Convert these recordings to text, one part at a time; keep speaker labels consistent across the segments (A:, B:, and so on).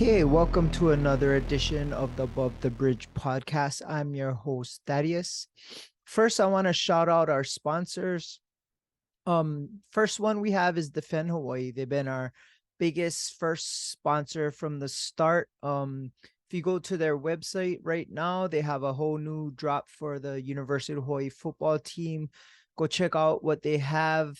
A: Okay, welcome to another edition of the Above the Bridge podcast. I'm your host, Thaddeus. First, I want to shout out our sponsors. First one we have is Defend Hawaii. They've been our biggest first sponsor from the start. If you go to their website right now, they have a whole new drop for the University of Hawaii football team. Go check out what they have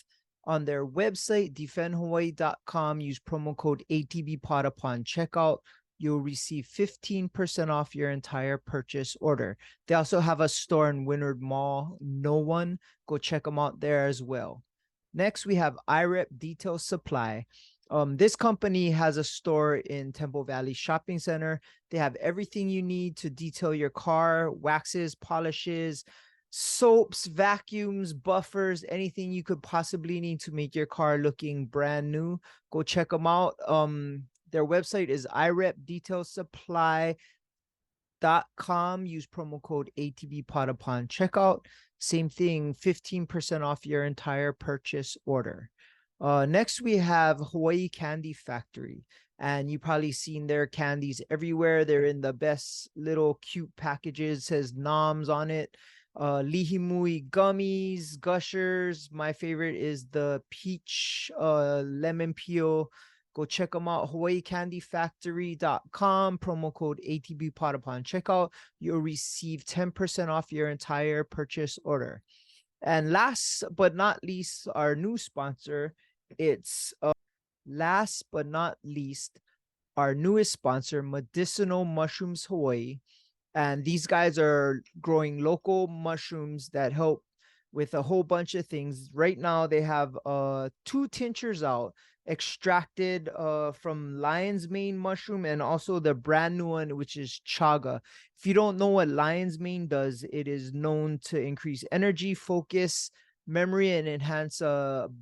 A: on their website, defendhawaii.com. Use promo code ATBPOD upon checkout. You'll receive 15% off your entire purchase order. They also have a store in Windward Mall. No one, go check them out there as well. Next, we have IREP Detail Supply. This company has a store in Temple Valley Shopping Center. They have everything you need to detail your car: waxes, polishes, soaps, vacuums, buffers, anything you could possibly need to make your car looking brand new. Go check them out. Their website is irepdetailsupply.com. Use promo code ATBPOD upon checkout. Same thing, 15% off your entire purchase order. Next, we have Hawaii Candy Factory. And you've probably seen their candies everywhere. They're in the best little cute packages. It says Noms on it. Lihimui gummies, gushers. My favorite is the peach lemon peel. Go check them out. HawaiiCandyFactory.com. Promo code ATBPOD upon checkout. You'll receive 10% off your entire purchase order. And last but not least, our new sponsor. It's last but not least, our newest sponsor, Medicinal Mushrooms Hawaii. And these guys are growing local mushrooms that help with a whole bunch of things. Right now, they have 2 tinctures out, extracted from lion's mane mushroom, and also the brand new one, which is chaga. If you don't know what lion's mane does, it is known to increase energy, focus, memory, and enhance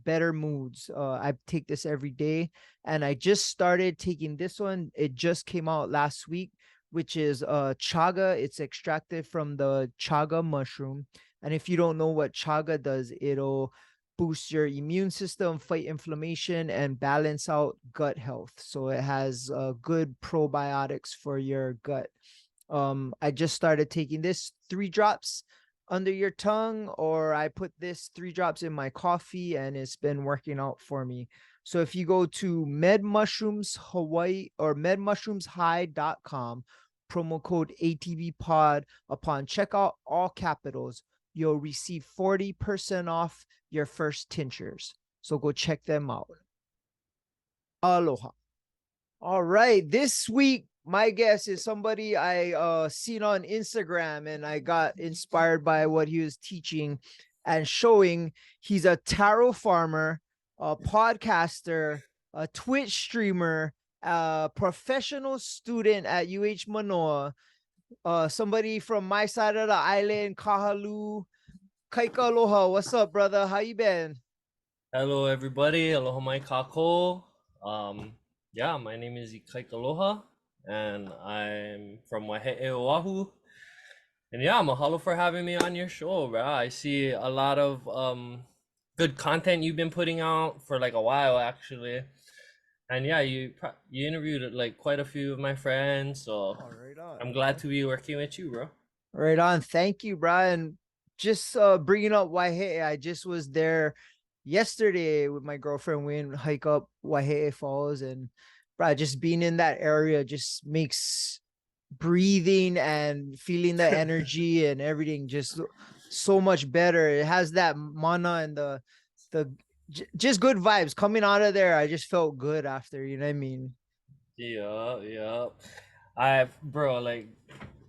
A: better moods. I take this every day, and I just started taking this one. It just came out last week, which is chaga. It's extracted from the chaga mushroom. And if you don't know what chaga does, it'll boost your immune system, fight inflammation, and balance out gut health. So it has good probiotics for your gut. I just started taking this 3 drops under your tongue, or I put this 3 drops in my coffee, and it's been working out for me. So if you go to MedMushrooms Hawaii or medmushroomshigh.com, promo code ATBPOD upon checkout, all capitals, you'll receive 40% off your first tinctures. So go check them out. Aloha. All right. This week, my guest is somebody I seen on Instagram, and I got inspired by what he was teaching and showing. He's a taro farmer, a podcaster, a Twitch streamer, a professional student at UH Manoa, somebody from my side of the island, Kahalu. Ikaikaloha, what's up, brother? How you been?
B: Hello, everybody. Aloha mai kako. Yeah, my name is Ikaikaloha, and I'm from Waihe'e, Oahu. And yeah, mahalo for having me on your show, bro. I see a lot of good content you've been putting out for like a while, actually. And yeah, you interviewed like quite a few of my friends, so
A: Oh, right on.
B: I'm glad to be working with you, bro.
A: Right on. Thank you, Brian. Just bringing up Waihe'e, I just was there yesterday with my girlfriend. We went hike up Waihe'e Falls, and bro, just being in that area just makes breathing and feeling the energy and everything just so much better. It has that mana and the just good vibes coming out of there. I just felt good after, you know what I mean?
B: Yeah, yeah. Bro, like,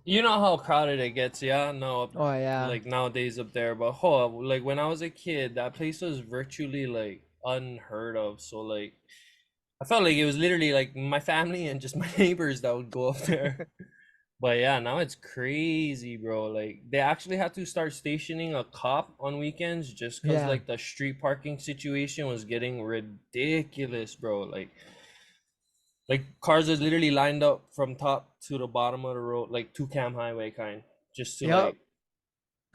B: you know how crowded it gets, yeah? No,
A: Oh yeah.
B: like nowadays up there, but like when I was a kid, that place was virtually like unheard of. So like, I felt like it was literally like my family and just my neighbors that would go up there. But yeah, now it's crazy, bro. Like they actually had to start stationing a cop on weekends just because
A: Yeah.
B: like the street parking situation was getting ridiculous, bro. Like cars is literally lined up from top to the bottom of the road, like two cam highway kind, just to
A: Yep.
B: like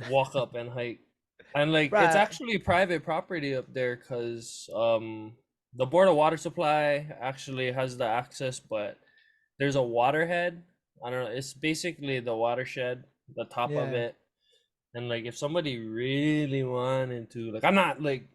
B: walk up and hike. And like it's
A: Right.
B: actually private property up there because the board of water supply actually has the access, but there's a waterhead. I don't know. It's basically the watershed, the top of
A: Yeah.
B: it. And like if somebody really wanted to, like I'm not like,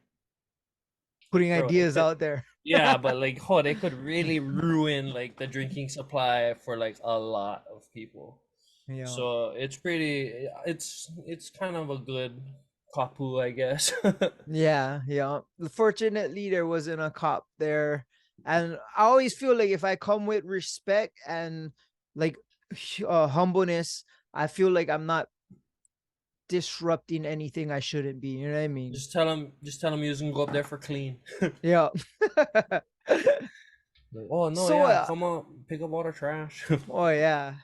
A: Putting
B: bro, it
A: ideas
B: could,
A: out there.
B: yeah, but like oh, they could really ruin like the drinking supply for like a lot of people.
A: Yeah.
B: So it's pretty, it's kind of a good kapu, I guess.
A: Yeah, yeah. Fortunately, there wasn't a cop there. And I always feel like if I come with respect and like humbleness, I feel like I'm not disrupting anything I shouldn't be. You know what I mean?
B: Just tell him you can go up there for clean.
A: Yeah.
B: Like, oh no,
A: So,
B: yeah, come on, pick up all the trash.
A: oh yeah.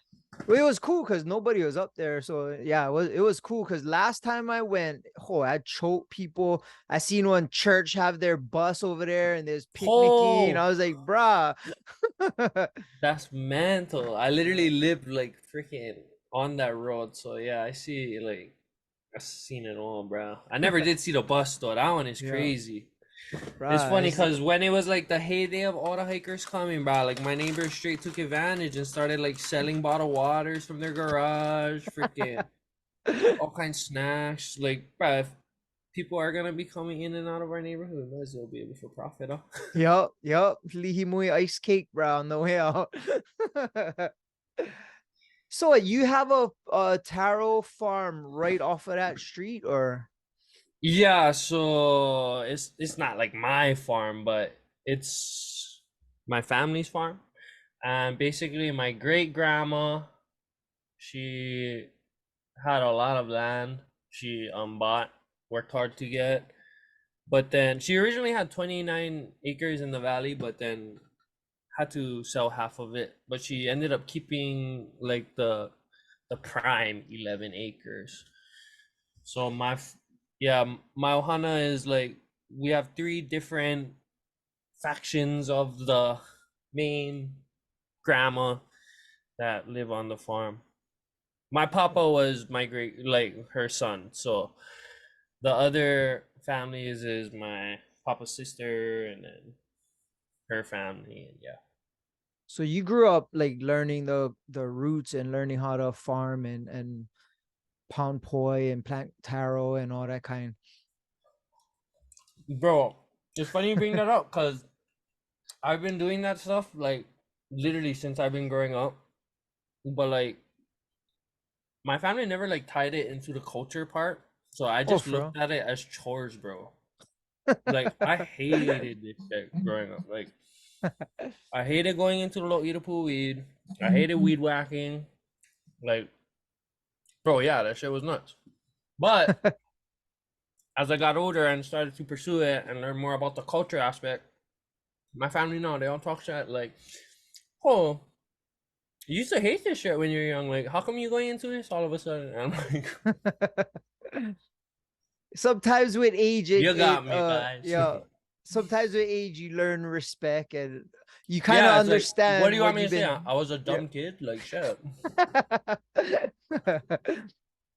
A: Well, it was cool because nobody was up there. So yeah, it was cool because last time I went, oh, I choked people. I seen one church have their bus over there and there's picnicking.
B: Oh,
A: I was like, bruh.
B: that's mental. I literally lived like freaking on that road, so yeah, I see like I've seen it all, bro. I never did see the bus though. That one is
A: Yeah,
B: crazy. It's
A: bruh.
B: funny because when it was like the heyday of all the hikers coming, bro, like my neighbors straight took advantage and started like selling bottled waters from their garage, freaking all kinds of snacks. Like, bro, if people are gonna be coming in and out of our neighborhood, might as well be able for profit, huh?
A: Yup. Lihimui ice cake, bro, on the way out. So you have a taro farm right off of that street, or?
B: Yeah, so it's not like my farm, but it's my family's farm. And basically my great grandma, she had a lot of land she bought, worked hard to get. But then she originally had 29 acres in the valley, but then had to sell half of it. But she ended up keeping like the prime 11 acres. So yeah, my ohana is like we have three different factions of the main grandma that live on the farm. My papa was my great like her son. So the other families is my papa's sister and then her family and yeah.
A: So you grew up like learning the roots and learning how to farm and pound poi and plant taro and all that kind.
B: Bro, it's funny you bring that up because I've been doing that stuff like literally since I've been growing up. But like my family never like tied it into the culture part. So I
A: Oh,
B: just
A: bro.
B: looked at it as chores, bro. Like I hated this shit growing up. Like I hated going into the low to pull weed. I hated weed whacking. Like, bro, yeah, that shit was nuts. But as I got older and started to pursue it and learn more about the culture aspect, my family know they don't talk shit like, oh, you used to hate this shit when you were young. Like, how come you going into this all of a sudden? And I'm like,
A: Sometimes with age,
B: you got me, guys.
A: yeah. Sometimes with age, you learn respect and you kind of
B: Yeah, it's like, what do
A: understand
B: you want
A: what
B: me to
A: you've
B: say?
A: been.
B: I was a
A: Yeah.
B: dumb kid. Like, shut up.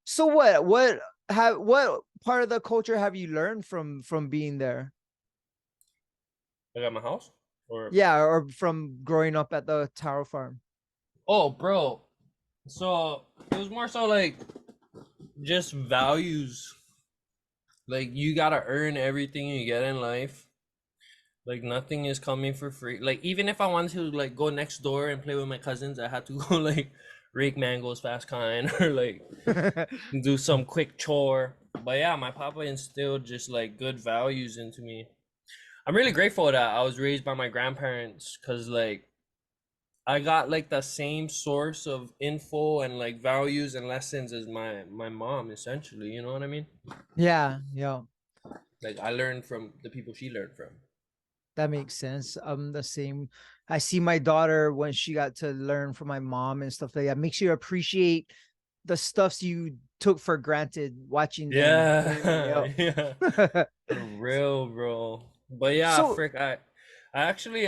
A: So what part of the culture have you learned from being there?
B: I got my house. Or
A: Yeah, or from growing up at the taro farm.
B: oh, bro. So it was more so like just values. Like you gotta earn everything you get in life. Like nothing is coming for free. Like even if I wanted to like go next door and play with my cousins, I had to go like rake mangoes fast kind or like do some quick chore. But yeah, my papa instilled just like good values into me. I'm really grateful that I was raised by my grandparents because like I got like the same source of info and like values and lessons as my mom essentially, you know what I mean?
A: Yeah,
B: Like I learned from the people she learned from.
A: that makes sense. The same. I see my daughter when she got to learn from my mom and stuff like that. Makes you appreciate the stuffs you took for granted watching them.
B: Yeah, yeah.
A: Yeah.
B: For real, bro. But yeah,
A: So
B: frick, I actually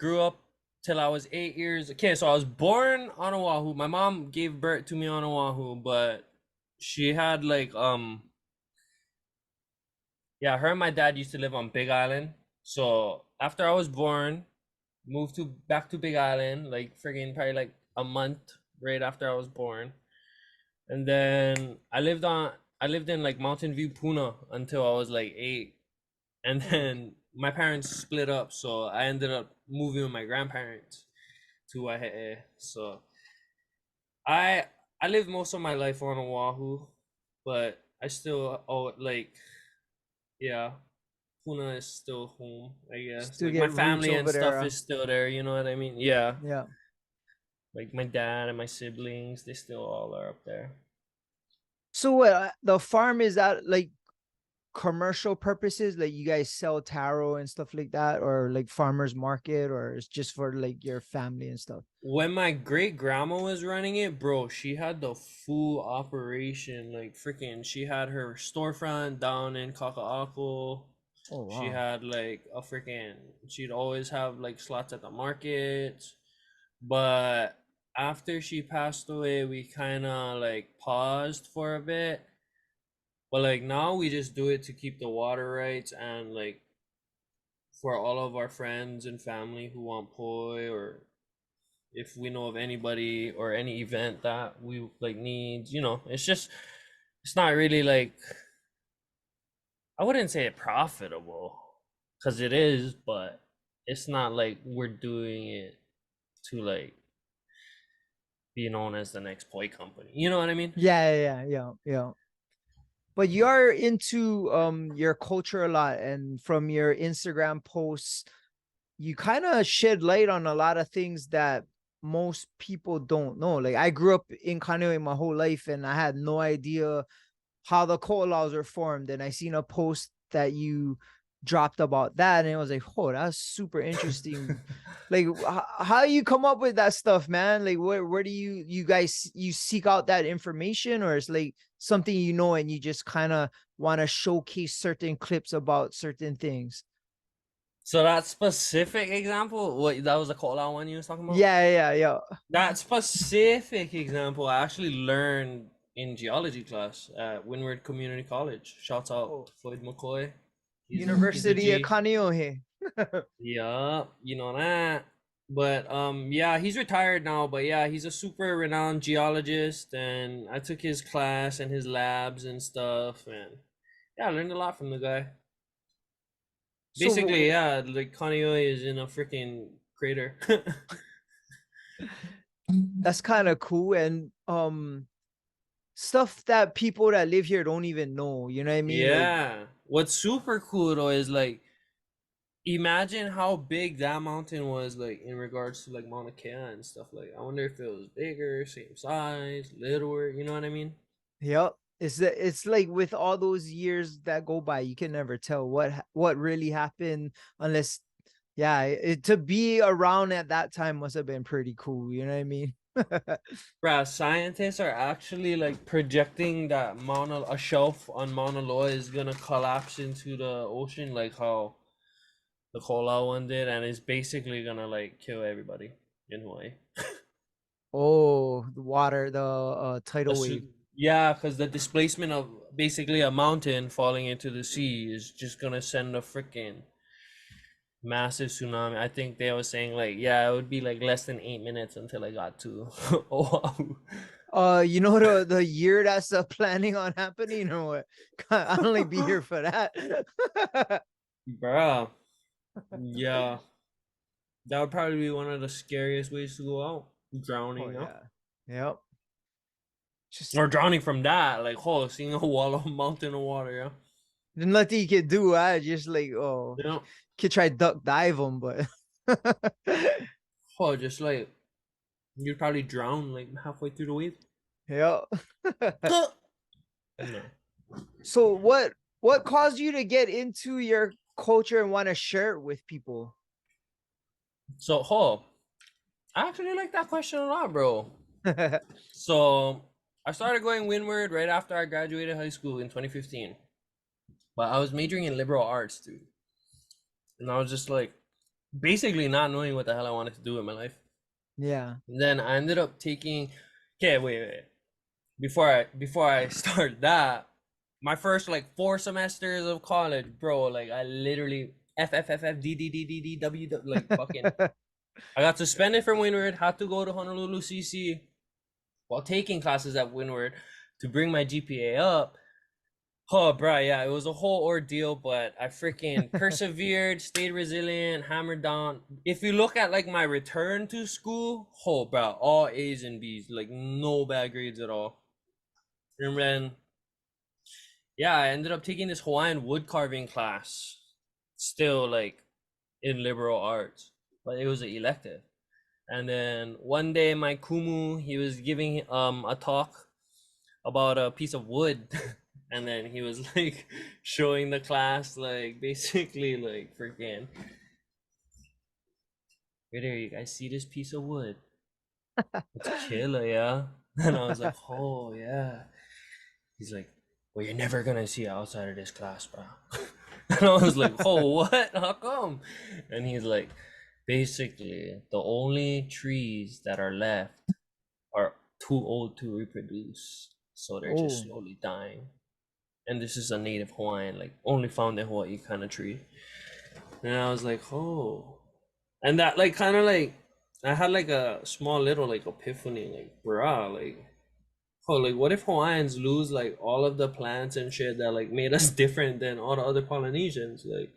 B: grew up till I was 8 years. Okay, so I was born on Oahu. My mom gave birth to me on Oahu, but she had like yeah, her and my dad used to live on Big Island. So after I was born, moved to back to Big Island, like friggin' probably like a month right after I was born. And then I lived in like Mountain View, Puna until I was like 8. And
A: Oh, okay.
B: then my parents split up, so I ended up moving with my grandparents to Waihe'e. So I I lived most of my life on Oahu, but I still like yeah, Puna is still home, I guess.
A: Still
B: Like my
A: get roots
B: family and
A: over there.
B: stuff is still there, you know what I mean? Yeah.
A: Yeah.
B: Like my dad and my siblings, they still all are up there.
A: So what the farm is that like commercial purposes? Like you guys sell taro and stuff like that, or like farmers market, or it's just for like your family and stuff?
B: When my great grandma was running it, bro, she had the full operation. Like freaking, she had her storefront down in Kaka'ako.
A: Oh
B: She
A: wow.
B: had like a freaking, she'd always have like slots at the markets. But after she passed away, we kind of like paused for a bit. But like now we just do it to keep the water rights and like for all of our friends and family who want poi, or if we know of anybody or any event that we like need, it's just it's not really like, I wouldn't say it profitable because it is, but it's not like we're doing it to like be known as the next poi company. You know what I mean?
A: Yeah. But you're into your culture a lot, and from your Instagram posts you kind of shed light on a lot of things that most people don't know. Like I grew up in Kaneohe my whole life and I had no idea how the laws are formed. And I seen a post that you dropped about that, and it was like, oh, that's super interesting. Like, how you come up with that stuff, man? Like, where do you guys you seek out that information, or it's like something and you just kind of want to showcase certain clips about certain things?
B: So that specific example, what that was the call out one you was talking about?
A: Yeah.
B: That specific example I actually learned in geology class at Windward Community College. Shouts out
A: Oh,
B: to Floyd McCoy. He's a
A: University of
B: G.
A: Kaneohe.
B: Yeah, you know that. But yeah, he's retired now, but yeah, he's a super renowned geologist, and I took his class and his labs and stuff, and yeah, I learned a lot from the guy.
A: So
B: Basically, yeah, like Kaneohe is in a freaking crater.
A: that's kind of cool, and stuff that people that live here don't even know. You know what I mean? Like,
B: Yeah. What's super cool though is like, imagine how big that mountain was, like in regards to like Mauna Kea and stuff. Like, I wonder if it was bigger, same size, littler. You know what I mean?
A: yep. It's like with all those years that go by, you can never tell what really happened unless, yeah, to be around at that time must have been pretty cool. You know what I mean?
B: Bruh, scientists are actually like projecting that a shelf on Mauna Loa is gonna collapse into the ocean, like how the Kola one did, and it's basically gonna like kill everybody in Hawaii.
A: Oh, the water, the tidal wave.
B: Assu- yeah, because the displacement of basically a mountain falling into the sea is just gonna send a freaking massive tsunami. I think they were saying like, yeah, it would be like less than 8 minutes until I got to Oahu.
A: You know the year that's planning on happening or what? I don't like be here for that.
B: Bruh, yeah, that would probably be one of the scariest ways to go out.
A: Oh
B: Drowning,
A: yeah. Yep. Just
B: or drowning from that, like, oh, seeing a wall of mountain of water, yeah.
A: nothing you can do. I just like, oh,
B: Yeah.
A: could try duck dive them, but
B: Oh, just like you'd probably drown like halfway through the wave.
A: yeah.
B: No.
A: So what caused you to get into your culture and want to share it with people?
B: So, oh, I actually like that question a lot, bro. So, I started going Windward right after I graduated high school in 2015. But I was majoring in liberal arts, dude. And I was just like basically not knowing what the hell I wanted to do with my life.
A: Yeah.
B: And then I ended up taking, okay, wait. Before I start that, my first like 4 semesters of college, bro, like I literally F F F F D D D D D W like fucking I got suspended from Windward, had to go to Honolulu CC while taking classes at Windward to bring my GPA up. Oh, bro, yeah, it was a whole ordeal, but I freaking persevered, stayed resilient, hammered down. If you look at like my return to school, oh, bro, all A's and B's, like no bad grades at all. And then, yeah, I ended up taking this Hawaiian wood carving class, still like in liberal arts, but it was an elective. And then one day, my kumu, he was giving a talk about a piece of wood. And then he was like showing the class like basically like freaking, right there, you guys see this piece of wood? It's killer, yeah. And I was like, oh yeah. He's like, well, you're never gonna see it outside of this class, bro. And I was like, oh, what? How come? And he's like, basically, the only trees that are left are too old to reproduce, so they're just
A: Oh,
B: slowly dying. And this is a native Hawaiian, like only found in Hawaii kind of tree. And I was like, oh. And that like kind of like I had like a small little like epiphany, like bruh, like oh, like what if Hawaiians lose like all of the plants and shit that like made us different than all the other Polynesians? Like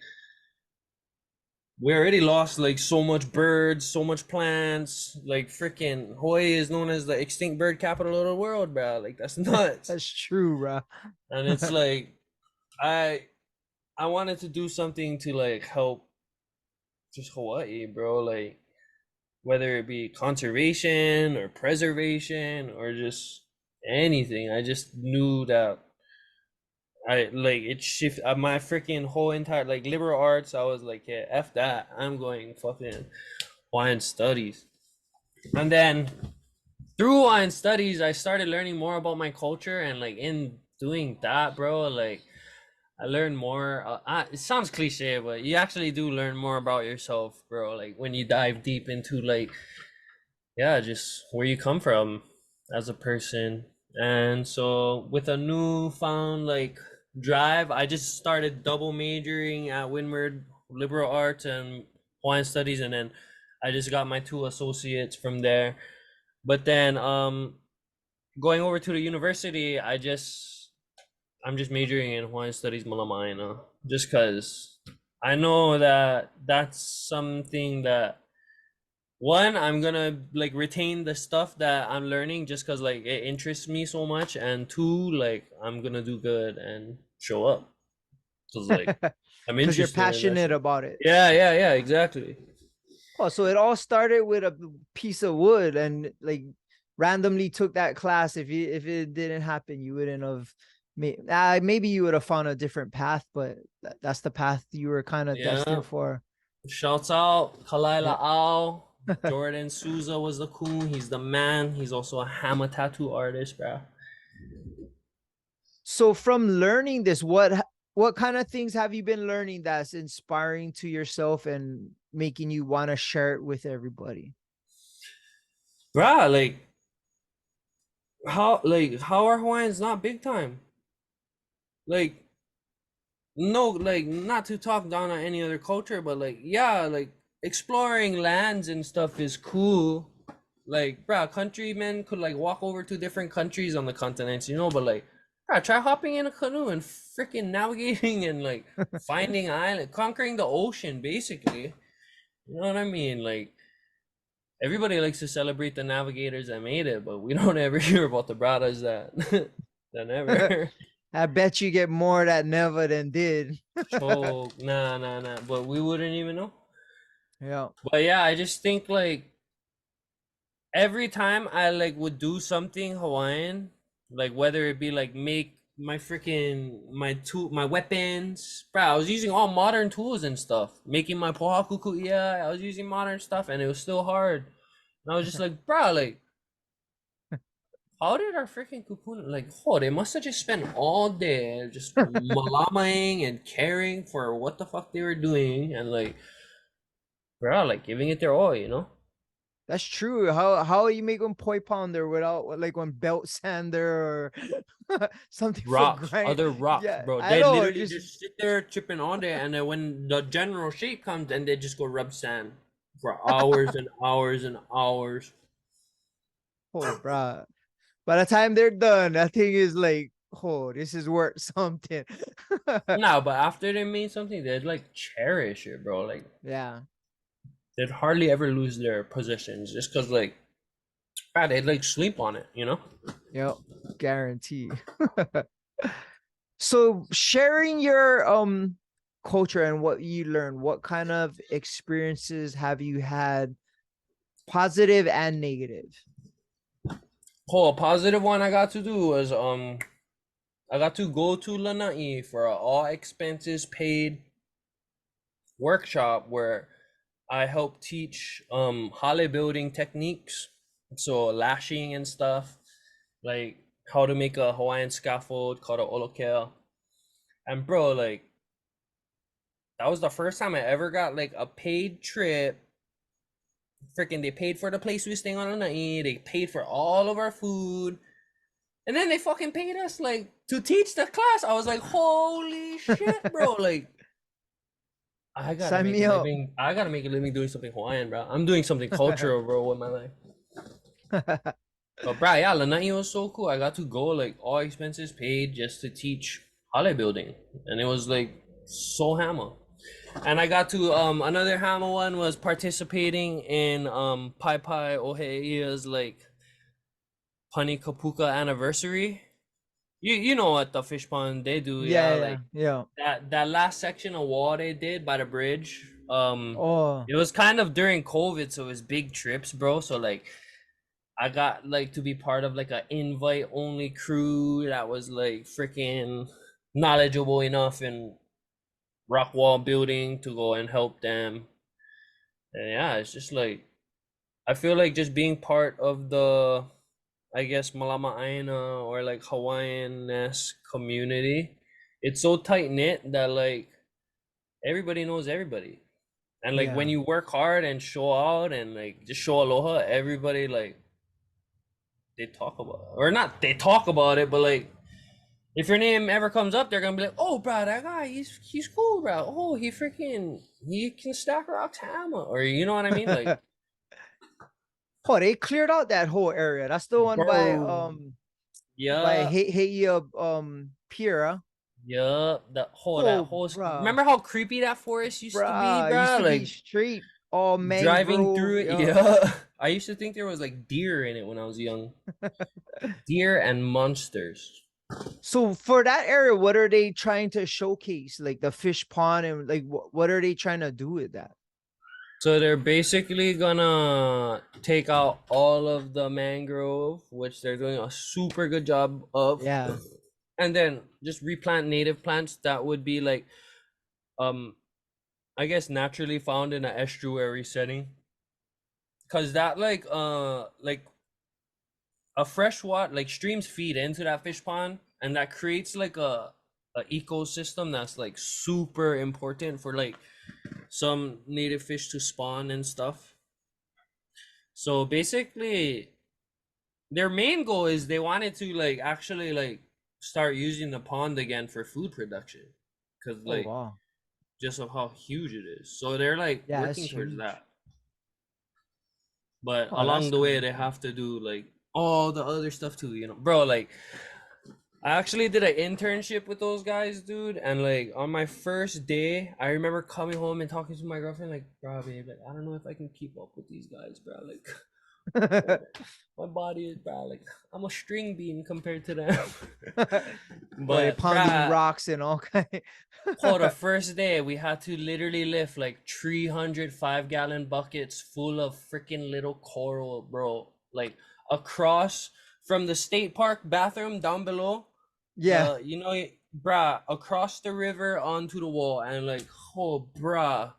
B: we already lost like so much birds, so much plants. Like freaking Hawaii is known as the extinct bird capital of the world, bro. Like that's nuts.
A: that's true, bro.
B: And it's like I I wanted to do something to like help just Hawaii, bro. Like whether it be conservation or preservation or just anything. I just knew that I like it shift my freaking whole entire like liberal arts. I was like, yeah, F that. I'm going fucking Hawaiian studies. And then through Hawaiian studies, I started learning more about my culture, and like in doing that, bro, like I learned more. It sounds cliche, but you actually do learn more about yourself, bro. Like when you dive deep into like, yeah, just where you come from as a person. And so with a newfound like drive, I just started double majoring at Windward Liberal Arts and Hawaiian Studies, and then I just got my two associates from there. But then going over to the university, I'm just majoring in Hawaiian Studies Malamaina, just because I know that that's something that one, I'm gonna like retain the stuff that I'm learning just because like it interests me so much, and two, like I'm gonna do good and show up because like I'm
A: Because you're
B: interested in that
A: passionate
B: shit.
A: about it.
B: Yeah, exactly.
A: Oh, so it all started with a piece of wood, and like randomly took that class. If it didn't happen, you wouldn't have. Maybe you would have found a different path, but that's the path you were kind of
B: Yeah.
A: destined for.
B: Shouts out
A: Yeah.
B: Kalaila Ao. Jordan Souza was the coon. He's the man. He's also a hammer tattoo artist, bro.
A: So from learning this, what kind of things have you been learning that's inspiring to yourself and making you want to share it with everybody?
B: Bruh, how are Hawaiians not big time? Like no, like not to talk down on any other culture, but like yeah, like exploring lands and stuff is cool. Like, bruh, countrymen could like walk over to different countries on the continents, you know, but like, bruh, try hopping in a canoe and freaking navigating and like finding island, conquering the ocean, basically. You know what I mean? Like, everybody likes to celebrate the navigators that made it, but we don't ever hear about the brothers that that never.
A: I bet you get more that never than did.
B: So nah. But we wouldn't even know.
A: Yeah.
B: But yeah, I just think like every time I like would do something Hawaiian, like whether it be like make my freaking my weapons, bro. I was using all modern tools and stuff. Making my pohaku kuia, I was using modern stuff, and it was still hard. And I was just like, bro, like how did our freaking kupuna like? Oh, they must have just spent all day just malamaing and caring for what the fuck they were doing, and like, bro, like giving it their all, you know?
A: That's true. How you make one poi pounder without like one belt sander or something for
B: Rocks,
A: grind?
B: other rocks,
A: Yeah,
B: bro.
A: I
B: They
A: know.
B: literally just sit there chipping on there, and then when the general shape comes, and they just go rub sand for hours and hours and hours.
A: Oh, bruh. By the time they're done, that thing is like, oh, this is worth something.
B: No, but after they made something, they'd like cherish it, bro. Like
A: Yeah.
B: they'd hardly ever lose their possessions just because like they'd like sleep on it, you know?
A: Yep. Guarantee. So sharing your culture and what you learned, what kind of experiences have you had, positive and negative?
B: Oh, a positive one I got to do was I got to go to Lanai for a all expenses paid workshop where I helped teach hale building techniques, so lashing and stuff, like how to make a Hawaiian scaffold called a olokea. And bro, like that was the first time I ever got like a paid trip. Freaking, they paid for the place we were staying on Lanai. They paid for all of our food. And then they fucking paid us like to teach the class. I was like, holy shit, bro. Like, I gotta
A: Sign
B: make a
A: me up.
B: living. I gotta make a living doing something Hawaiian, bro. I'm doing something cultural, bro, with my life. But bro, yeah, Lanai was so cool. I got to go like all expenses paid just to teach hale building. And it was like so hammer. And I got to another hammer one was participating in Pai Pai Oheia's like Pani Kapuka anniversary. You know what the fish pond they do, yeah.
A: Yeah, yeah,
B: Like
A: yeah.
B: that last section of wall they did by the bridge.
A: Oh,
B: It was kind of during COVID, so it was big trips, bro. So like I got like to be part of like a invite only crew that was like freaking knowledgeable enough in rock wall building to go and help them. And yeah, it's just like I feel like just being part of the, I guess, Malama Aina or like Hawaiian-ness community, it's so tight knit that like everybody knows everybody. And like when
A: yeah.
B: you work hard and show out and like just show aloha, everybody like they talk about it. Or not they talk about it, but like if your name ever comes up, they're gonna be like, "Oh, bro, that guy, he's cool, bro. Oh, he can stack rocks hammer," or you know what I mean? Like,
A: Oh, they cleared out that whole area. That's the one
B: bro,
A: by
B: yeah,
A: Heia Pier. Huh?
B: yeah, that
A: Oh,
B: whole.
A: bruh.
B: Remember how creepy that forest used to be,
A: Bruh. Used
B: bro?
A: to be
B: Like
A: straight all
B: driving
A: mangrove.
B: through it,
A: Yeah.
B: yeah. I used to think there was like deer in it when I was young. Deer and monsters.
A: So for that area, what are they trying to showcase? Like the fish pond and like what are they trying to do with that?
B: So they're basically gonna take out all of the mangrove, which they're doing a super good job of,
A: Yeah.
B: and then just replant native plants that would be like, um, I guess naturally found in an estuary setting. Cause that like a freshwater like streams feed into that fish pond, and that creates like a ecosystem that's like super important for like some native fish to spawn and stuff. So basically, their main goal is they wanted to like actually like start using the pond again for food production, because
A: Oh
B: like
A: wow.
B: just of how huge it is. So they're like
A: Yeah, it's
B: working towards
A: huge.
B: that. But
A: Oh,
B: along
A: that's
B: the way, they
A: crazy.
B: have to do like all the other stuff too, you know, bro. Like I actually did an internship with those guys, dude. And like on my first day, I remember coming home and talking to my girlfriend, like, bro, babe, like I don't know if I can keep up with these guys, bro. Like, oh, my body is, bro, like I'm a string bean compared to them.
A: Or they
B: But,
A: pounding
B: bruh,
A: rocks and all kind.
B: for the first day, we had to literally lift like 300 5-gallon buckets full of freaking little coral, bro. Like across from the state park bathroom down below,
A: Yeah.
B: bruh, across the river onto the wall, and like, oh, bruh,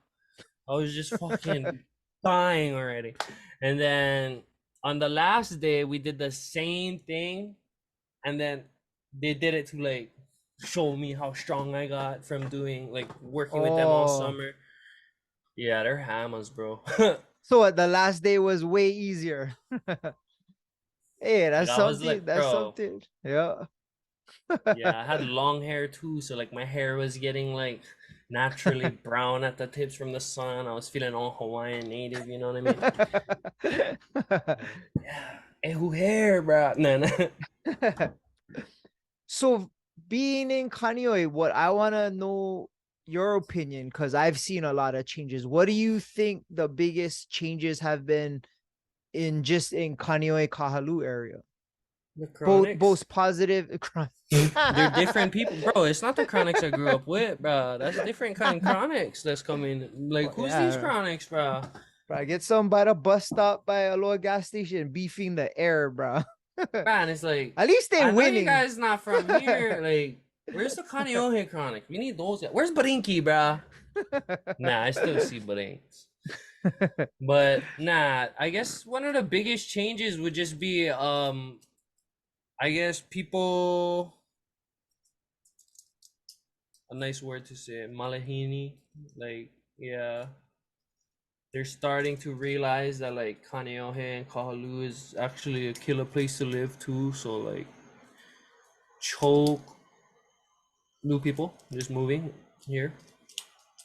B: I was just fucking dying already. And then on the last day, we did the same thing, and then they did it to like show me how strong I got from doing like working with them all
A: Oh.
B: summer. Yeah, they're hammers, bro.
A: So what, the last day was way easier. Hey,
B: Like
A: that's
B: I was
A: something.
B: like,
A: That's
B: bro,
A: something. Yeah.
B: yeah, I had long hair too, so like my hair was getting like naturally brown at the tips from the sun. I was feeling all Hawaiian native, you know what I mean? Yeah. Hey, who hair, bro? No, no.
A: So being in Kaneohe, what I want to know your opinion, because I've seen a lot of changes. What do you think the biggest changes have been in Kaneohe Kahalu area?
B: The
A: Both
B: chronics.
A: both positive.
B: They're different people, bro. It's not the chronics I grew up with, bro. That's different kind of chronics that's coming. Like,
A: Well,
B: who's these
A: yeah,
B: chronics, bro?
A: bro. Get some by the bus stop by a lower gas station, beefing the air, bro.
B: Man, it's like,
A: At least they
B: I know you
A: winning.
B: guys not from here. Like, where's the Kaneohe chronic? We need those guys. Where's Barinki, bro? Nah, I still see Barinks. But nah, I guess one of the biggest changes would just be I guess people, a nice word to say, malahini. Like, yeah, they're starting to realize that like Kaneohe and Kahalu is actually a killer place to live too. So like choke new people just moving here.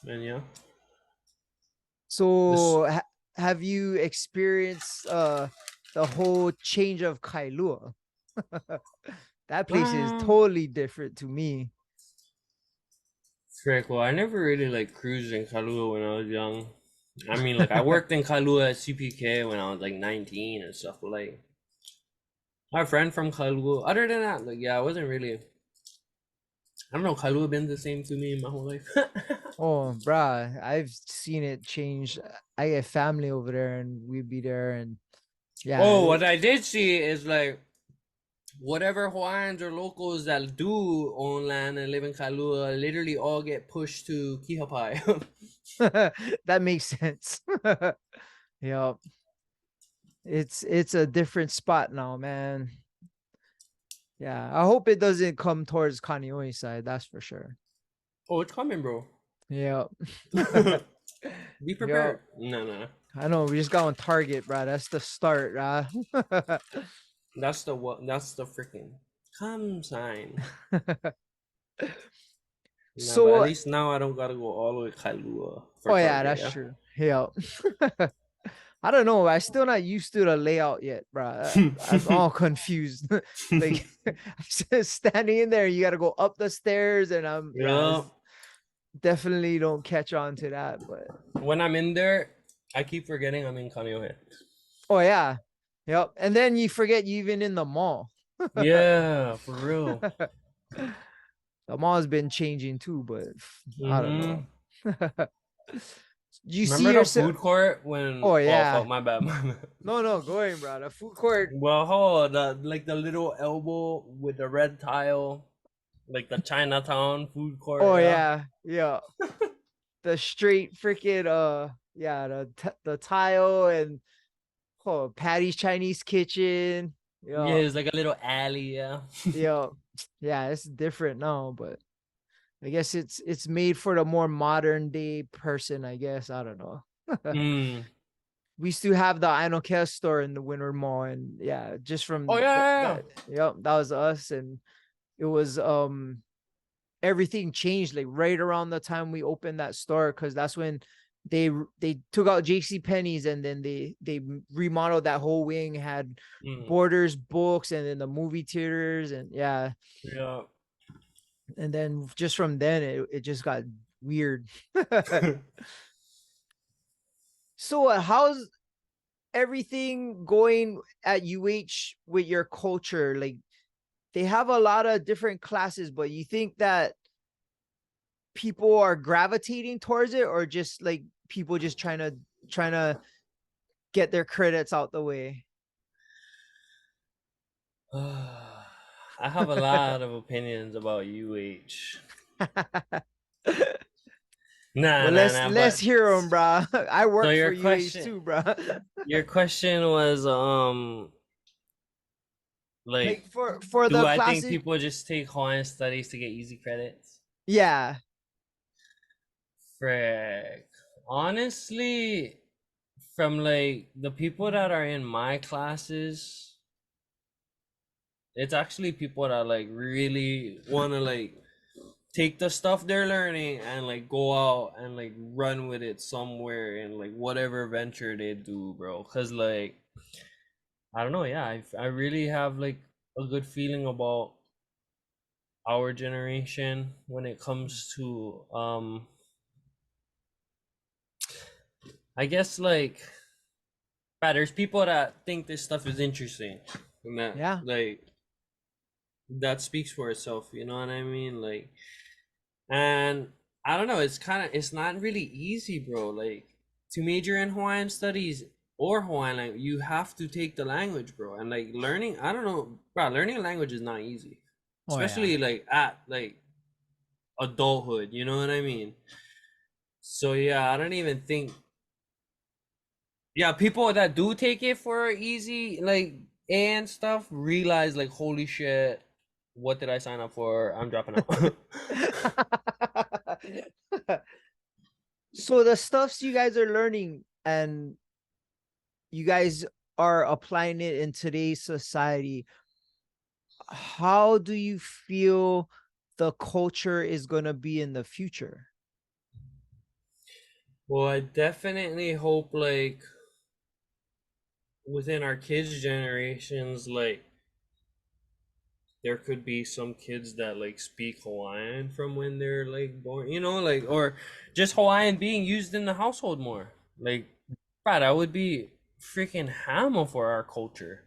B: And yeah. This
A: So have you experienced the whole change of Kailua? That place is
B: ah
A: totally different to me.
B: Frick, well, I never really like cruised in Kailua when I was young. I mean, like I worked in Kailua at CPK when I was like 19 and stuff, but like my friend from Kailua. Other than that, like yeah, I wasn't really. I don't know. Kailua been the same to me my whole life.
A: Oh, bruh, I've seen it change. I get family over there, and we'd be there, and yeah,
B: Oh, what I did see is like whatever Hawaiians or locals that do own land and live in Kailua literally all get pushed to Kihapai.
A: that makes sense. Yeah, it's a different spot now, man. Yeah, I hope it doesn't come towards Kaneohe side. That's for sure.
B: Oh, it's coming, bro.
A: Yeah.
B: Be
A: Yeah.
B: prepared. No, no, no.
A: I know we just got on target, bro. That's the start,
B: That's the what? That's the freaking come sign. Nah, but at
A: So,
B: least now I don't gotta go all the way to Kailua for
A: oh yeah,
B: Target.
A: that's
B: Yeah.
A: true. Yeah. I don't know. I still not used to the layout yet, bro. I'm all confused. Like standing in there, you got to go up the stairs, and
B: Yeah.
A: definitely don't catch on to that. But
B: When I'm in there, I keep forgetting I'm in Kaneohe.
A: oh yeah, yep. And then you forget you even in the mall.
B: Yeah, for real.
A: The mall's been changing too, but I don't
B: Mm-hmm.
A: know. You see
B: Remember the
A: yourself.
B: food court when?
A: Oh
B: Oh,
A: yeah.
B: fuck, my bad. My bad.
A: No, going, bro. The food court.
B: Well, oh, the like the little elbow with the red tile, like the Chinatown food court.
A: Oh
B: Yeah.
A: yeah, yeah. The straight freaking yeah, the tile and oh Patty's Chinese kitchen.
B: Yeah,
A: Yeah,
B: it's like a little alley. Yeah.
A: yeah, yeah. It's different now, but I guess it's made for the more modern day person. I guess I don't know.
B: Mm.
A: We used to have the Ainokea store in the Winter Mall, and yeah, just
B: Oh
A: from
B: yeah, yeah, yeah.
A: that, yep, that was us, and it was everything changed like right around the time we opened that store because that's when they took out JC Penney's and then they remodeled that whole wing, had
B: Mm.
A: Borders books and then the movie theaters, and yeah,
B: Yeah.
A: and then just from then it just got weird. So how's everything going at UH with your culture? Like they have a lot of different classes, but you think that people are gravitating towards it or just like people just trying to get their credits out the way?
B: I have a lot of opinions about UH. Nah,
A: Well,
B: nah,
A: let's
B: nah.
A: let's
B: But
A: hear them, bro. I
B: so
A: work for
B: your
A: UH
B: question,
A: too, bro.
B: your question was like,
A: Like for
B: do
A: the
B: I think
A: classes,
B: people just take Hawaiian studies to get easy credits?
A: yeah.
B: Frick. Honestly, from like the people that are in my classes, it's actually people that like really want to like take the stuff they're learning and like go out and like run with it somewhere in like whatever venture they do, bro. Cause like I don't know, yeah, I really have like a good feeling about our generation when it comes to I guess like there's people that think this stuff is interesting and that
A: Yeah.
B: like that speaks for itself, you know what I mean? Like, and I don't know, it's not really easy, bro. Like to major in Hawaiian studies or Hawaiian language, you have to take the language, bro. And like learning, I don't know, bro, learning a language is not easy.
A: Oh yeah.
B: Especially like at like adulthood, you know what I mean? So yeah, I don't even think yeah, people that do take it for easy like and stuff realize like holy shit, what did I sign up for? I'm dropping out.
A: So the stuffs you guys are learning and you guys are applying it in today's society, how do you feel the culture is going to be in the future?
B: Well, I definitely hope like within our kids' generations, like there could be some kids that like speak Hawaiian from when they're like born, you know, like or just Hawaiian being used in the household more. Like, right, that would be freaking hammer for our culture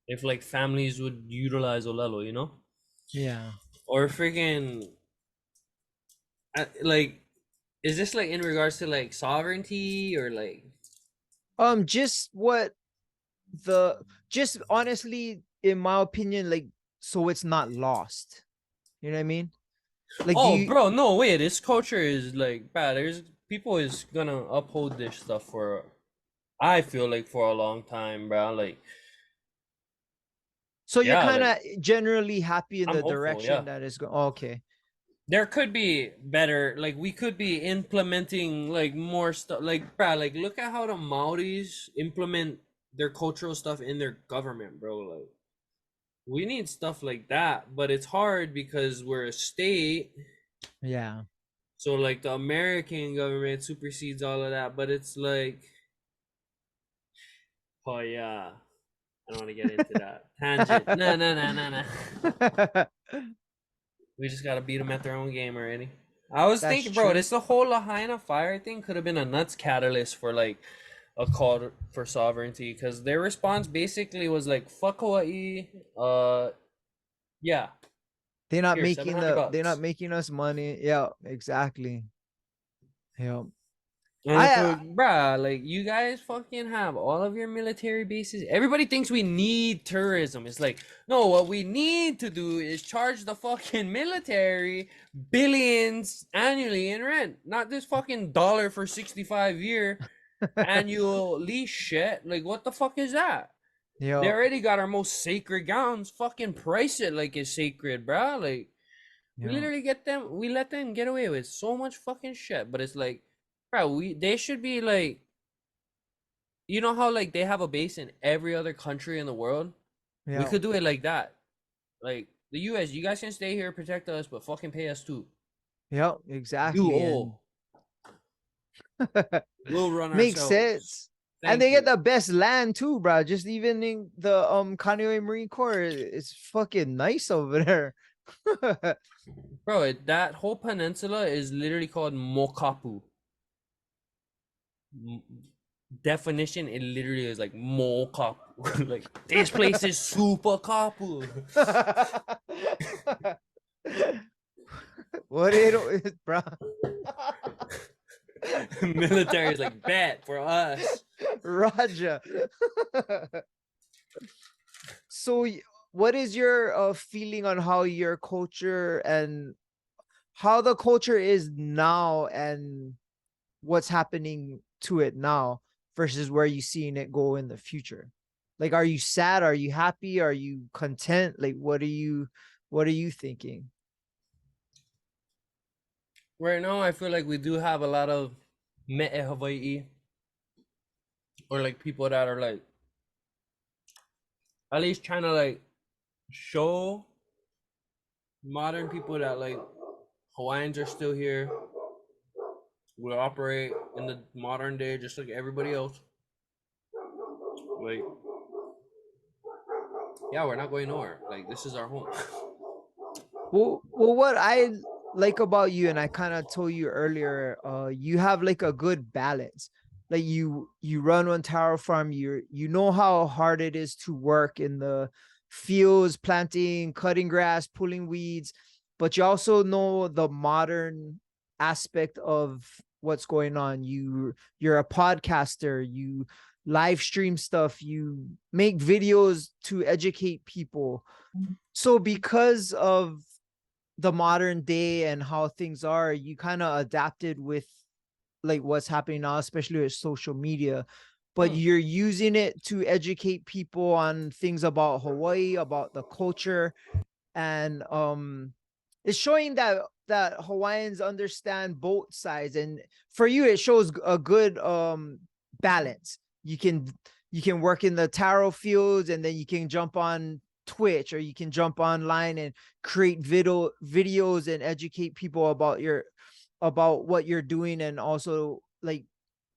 B: if like families would utilize Olelo, you know,
A: Yeah.
B: or freaking like, is this like in regards to like sovereignty or like?
A: Just what the just honestly, in my opinion, like so it's not lost. You know what I mean? Like do
B: Oh,
A: you
B: bro, no way. This culture is like bad. There's people is gonna uphold this stuff for I feel like for a long time, bro. Like,
A: so you're
B: yeah,
A: kind
B: like
A: of generally happy in
B: I'm
A: the
B: hopeful,
A: direction
B: yeah.
A: that is going. Okay.
B: There could be better, like we could be implementing like more stuff. Like, bro, like look at how the Maoris implement their cultural stuff in their government, bro. Like, we need stuff like that, but it's hard because we're a state.
A: Yeah.
B: So like the American government supersedes all of that, but it's like, oh yeah, I don't want to get into that tangent. No, no, no, no, no. We just gotta beat them at their own game already. I was
A: That's
B: thinking, bro,
A: true.
B: this the whole Lahaina fire thing could have been a nuts catalyst for like a call for sovereignty because their response basically was like, "Fuck Hawaii." Yeah, here, seven hundred
A: They're not
B: bucks.
A: making us money. Yeah, exactly. Yeah.
B: And
A: I
B: if bruh, like you guys fucking have all of your military bases. Everybody thinks we need tourism. It's like, no, what we need to do is charge the fucking military billions annually in rent. Not this fucking dollar for 65 year annual lease shit. Like what the fuck is that? They
A: yeah,
B: already got our most sacred gowns. Fucking price it like it's sacred, bruh. Like we
A: yeah,
B: literally we let them get away with so much fucking shit. But it's like, bro, they should be like, you know how like they have a base in every other country in the world? We
A: yeah,
B: could do it like that. Like the US, you guys can stay here, protect us, but fucking pay us too.
A: yeah,
B: You
A: exactly. And
B: all will run
A: makes
B: ourselves.
A: sense. And
B: Thank
A: they get
B: you.
A: the best land too, bro. Just even in the Kaneohe Marine Corps, it's fucking nice over there.
B: Bro, that whole peninsula is literally called Mokapu. M- Definition, it literally is like Mokapu. Like, this place is super kapu.
A: What it is, bro.
B: Military is like, bet for us.
A: Raja. So what is your feeling on how your culture and how the culture is now and what's happening to it now versus where you seeing it go in the future? Like, are you sad? Are you happy? Are you content? Like, what are you thinking?
B: Right now, I feel like we do have a lot of Me'e Hawaii or like people that are like at least trying to like show modern people that like Hawaiians are still here. We operate in the modern day just like everybody else. Like, yeah, we're not going nowhere. Like, this is our home.
A: Well, what I like about you, and I kind of told you earlier, you have like a good balance. Like you run on taro farm, you know how hard it is to work in the fields, planting, cutting grass, pulling weeds, but you also know the modern aspect of what's going on. You're a podcaster, you live stream stuff, you make videos to educate people. So because of the modern day and how things are, you kind of adapted with like what's happening now, especially with social media. But
B: Hmm.
A: you're using it to educate people on things about Hawaii, about the culture, and it's showing that Hawaiians understand both sides, and for you it shows a good balance. You can work in the taro fields, and then you can jump on Twitch, or you can jump online and create videos and educate people about what you're doing, and also like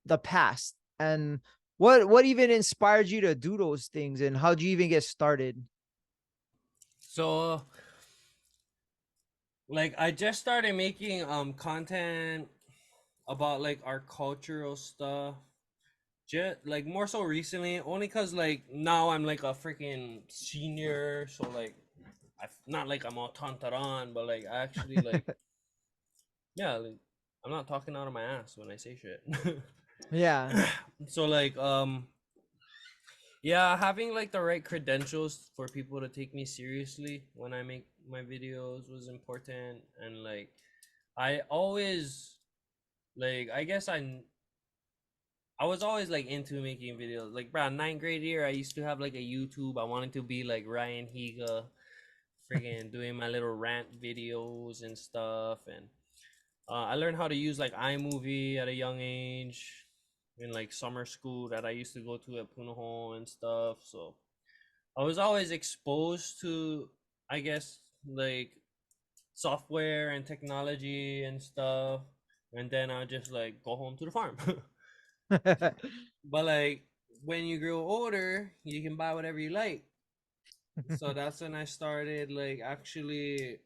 A: the past. And what even inspired you to do those things, and how would you even get started?
B: So, like, I just started making content about like our cultural stuff. Just like more so recently, only cause like now I'm like a freaking senior, so like I not like I'm all tantaran, but like I actually like yeah, like I'm not talking out of my ass when I say shit.
A: Yeah.
B: So like yeah, having like the right credentials for people to take me seriously when I make my videos was important, and like I always like I was always like into making videos. Like, bro, ninth grade year, I used to have like a YouTube. I wanted to be like Ryan Higa, friggin' doing my little rant videos and stuff. And I learned how to use like iMovie at a young age in like summer school that I used to go to at Punahou and stuff. So I was always exposed to, I guess, like software and technology and stuff. And then I just like go home to the farm. But like when you grow older, you can buy whatever you like. So that's when I started like actually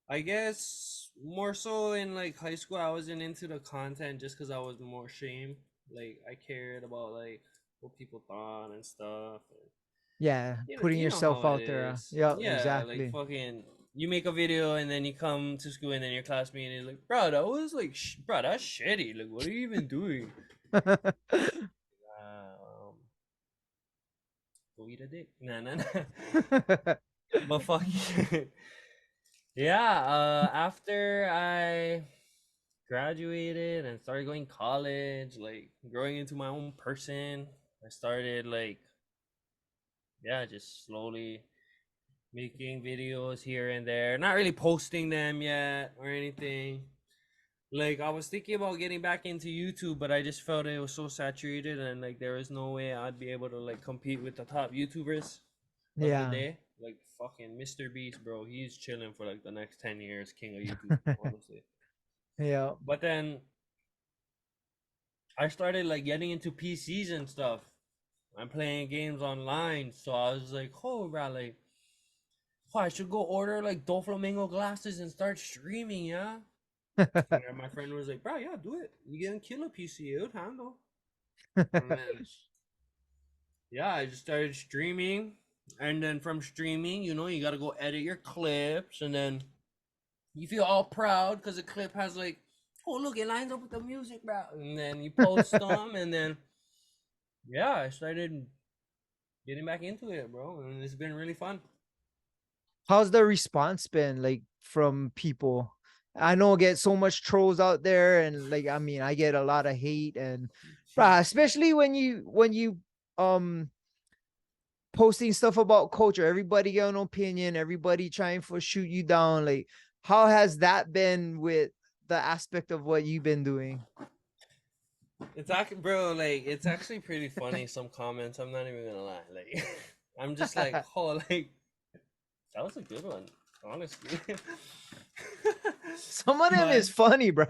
B: I guess more so in like high school I wasn't into the content just cuz I was more ashamed. Like I cared about like what people thought and stuff. And,
A: Yeah, putting
B: you know
A: yourself
B: how it
A: out there.
B: is.
A: Yeah,
B: Yeah, like
A: exactly.
B: fucking you make a video and then you come to school and then your classmate is like, "Bro, that was like bro, that's shitty. Like what are you even doing?" Um Go eat a dick. Nah, nah, nah. But fuck yeah. After I graduated and started going college, like growing into my own person, I started like yeah, just slowly making videos here and there. Not really posting them yet or anything. Like I was thinking about getting back into YouTube, but I just felt it was so saturated and like there was no way I'd be able to like compete with the top YouTubers of the
A: Yeah.
B: day. Like fucking Mr. Beast, bro. He's chilling for like the next 10 years, king of YouTube, honestly.
A: Yeah.
B: But then I started like getting into PCs and stuff. I'm playing games online, so I was like, oh, bro, like, oh, I should go order like Doflamingo glasses and start streaming, yeah. And my friend was like, bro, yeah, do it. You can kill a PC, it would handle. And then yeah, I just started streaming, and then from streaming, you gotta go edit your clips, and then you feel all proud because the clip has like, oh look, it lines up with the music, bro. And then you post them, and then yeah, I started getting back into it, bro, and it's been really fun.
A: How's the response been like from people? I know I get so much trolls out there, and like I mean, I get a lot of hate, and especially when you um posting stuff about culture, everybody got an opinion, everybody trying for shoot you down. Like, how has that been with the aspect of what you've been doing?
B: It's actually, bro, like it's actually pretty funny. Some comments, I'm not even gonna lie. Like, I'm just like, oh, like that was a good one, honestly.
A: Some of them
B: But
A: is funny, bro.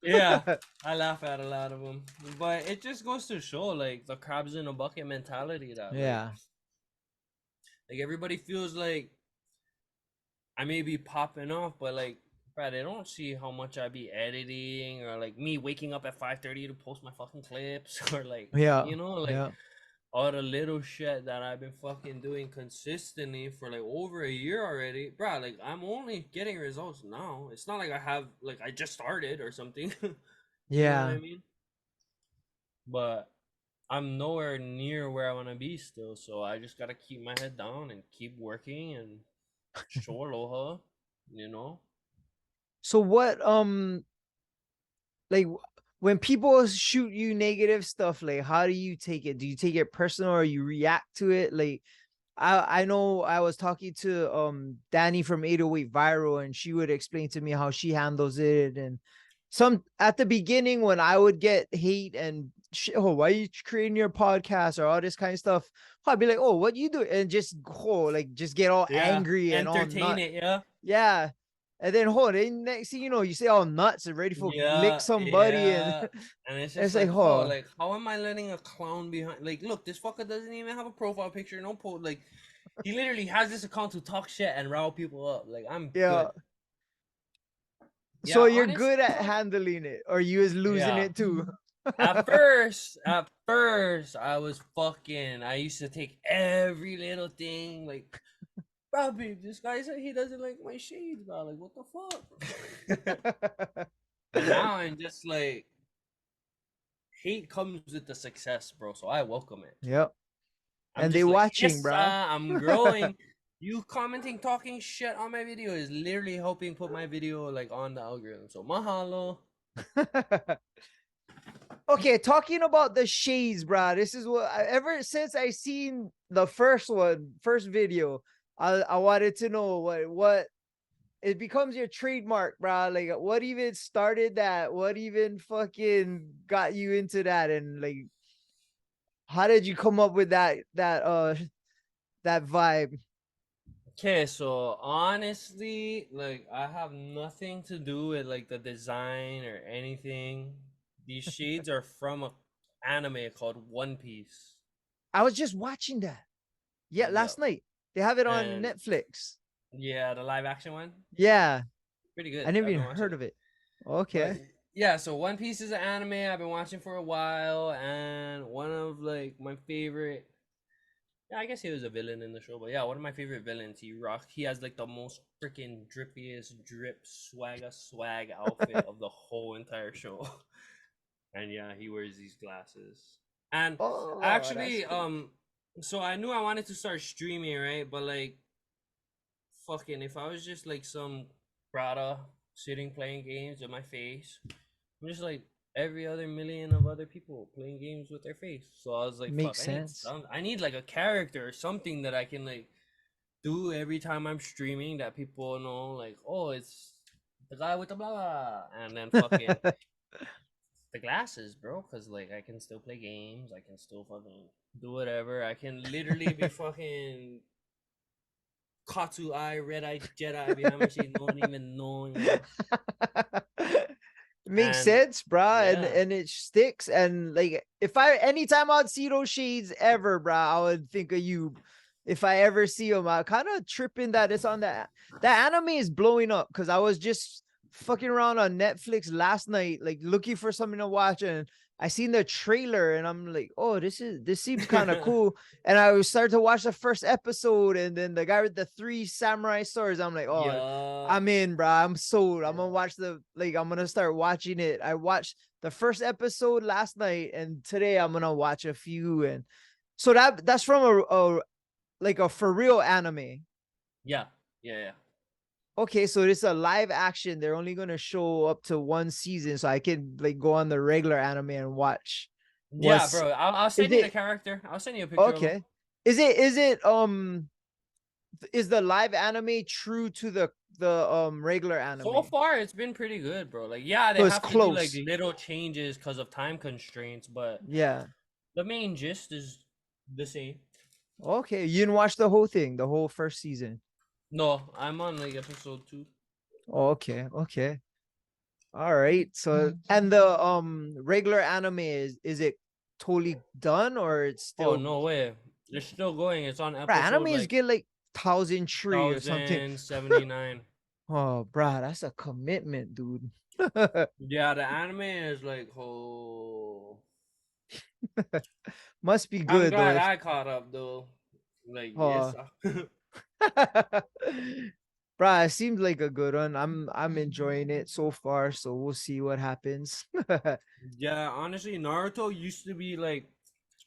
B: yeah, I laugh at a lot of them. But it just goes to show like the crabs in a bucket mentality that
A: Yeah.
B: like everybody feels like I may be popping off, but like, bro, they don't see how much I be editing or like me waking up at 5:30 to post my fucking clips or like,
A: Yeah.
B: you know, like
A: Yeah.
B: all the little shit that I've been fucking doing consistently for like over a year already, bro. Like I'm only getting results now. It's not like I have like I just started or something. You know what
A: Yeah.
B: I mean? But I'm nowhere near where I want to be still, so I just gotta keep my head down and keep working and show aloha, you know.
A: So what like when people shoot you negative stuff, like how do you take it? Do you take it personal or you react to it? Like I know I was talking to Danny from 808 Viral, and she would explain to me how she handles it. And some at the beginning when I would get hate and shit, oh, why are you creating your podcast or all this kind of stuff? I'd be like, oh, what you do? And just like just get all
B: Yeah,
A: angry and all
B: entertain
A: nut.
B: it. Yeah,
A: Yeah. And then then next thing you know, you say all nuts and ready for lick
B: yeah,
A: somebody, and
B: yeah. And it's
A: it's
B: just
A: like,
B: like, oh,
A: oh,
B: like how am I letting a clown behind? Like, look, this fucker doesn't even have a profile picture, no post. Like, he literally has this account to talk shit and rile people up. Like, I'm
A: yeah.
B: good.
A: So
B: Yeah,
A: you're
B: honestly,
A: good at
B: though,
A: handling it, or you is losing
B: yeah.
A: it too.
B: At first, I was fucking. I used to take every little thing like, bro, babe, this guy said he doesn't like my shades, bro. Like, what the fuck? But now I'm just like, hate comes with the success, bro. So I welcome it.
A: Yep.
B: I'm
A: And they
B: just like,
A: watching,
B: yes,
A: bro.
B: I'm growing. You commenting, talking shit on my video is literally helping put my video like on the algorithm. So mahalo.
A: Okay, talking about the shades, bro. This is what ever since I seen the first video, I wanted to know what it becomes your trademark, bro. Like what even started that? What even fucking got you into that? And like how did you come up with that vibe?
B: Okay, so honestly, like I have nothing to do with like the design or anything. These shades are from a anime called One Piece.
A: I was just watching that. Yeah,
B: Yeah.
A: last night. They have it on
B: And
A: Netflix.
B: yeah, the live action one.
A: Yeah,
B: Pretty
A: I
B: good.
A: never
B: I've
A: even
B: been watching
A: heard
B: it.
A: of it.
B: But
A: Okay.
B: yeah, so One Piece is an anime I've been watching for a while, and one of like my favorite. Yeah, I guess he was a villain in the show, but yeah, one of my favorite villains. He has like the most freaking drippiest swag outfit of the whole entire show, and yeah, he wears these glasses. And
A: Oh, that's
B: actually,
A: cool.
B: so I knew I wanted to start streaming, right? But like, fucking, if I was just like some Prada sitting playing games with my face, I'm just like every other million of other people playing games with their face. So I was like, fuck,
A: Makes sense.
B: I need like a character or something that I can like do every time I'm streaming that people know, like, oh, it's the guy with the blah blah, and then fucking the glasses, bro, because like I can still play games, I can still fucking do whatever. I can literally be fucking Katsu Eye, Red Eye Jedi behind my shades, no one even knowing, bro.
A: Makes
B: And
A: sense, bruh, and
B: yeah,
A: it sticks. And like, if I anytime I'd see those shades ever, bruh, I would think of you. If I ever see them, I kind of tripping that it's on that anime is blowing up because I was just fucking around on Netflix last night, like looking for something to watch, and I seen the trailer, and I'm like, oh, this seems kind of cool. And I started to watch the first episode, and then the guy with the three samurai swords, I'm like, oh,
B: yeah,
A: I'm in, bro. I'm sold. I'm gonna
B: yeah,
A: watch I'm gonna start watching it. I watched the first episode last night, and today I'm gonna watch a few. And so that's from a for real anime.
B: yeah, yeah, yeah.
A: Okay, so it's a live action. They're only gonna show up to one season, so I can like go on the regular anime and watch.
B: Yeah,
A: Was
B: bro. I'll
A: is
B: send you the
A: it
B: character. I'll send you a picture of him.
A: okay? Is the live anime true to the regular
B: So
A: anime?
B: far, it's been pretty good, bro. Like, yeah, they
A: So it's
B: have to do like
A: close.
B: little changes because of time constraints, but
A: Yeah.
B: the main gist is the same.
A: Okay, you didn't watch the whole thing, the whole first season.
B: No, I'm on like episode 2.
A: Oh, okay, okay. All right. So and the regular anime is it totally done or it's
B: Oh
A: still
B: no way. It's still going. It's on
A: bruh,
B: episode
A: animes
B: like
A: get like 1,003 or something.
B: 1079.
A: Oh, bruh, that's a commitment, dude.
B: Yeah, the anime is like, oh,
A: Must be
B: I'm
A: good though
B: glad
A: if
B: I caught up though. Like, yes.
A: oh bruh, it seems like a good one. I'm enjoying it so far, so we'll see what happens.
B: Yeah, honestly, Naruto used to be like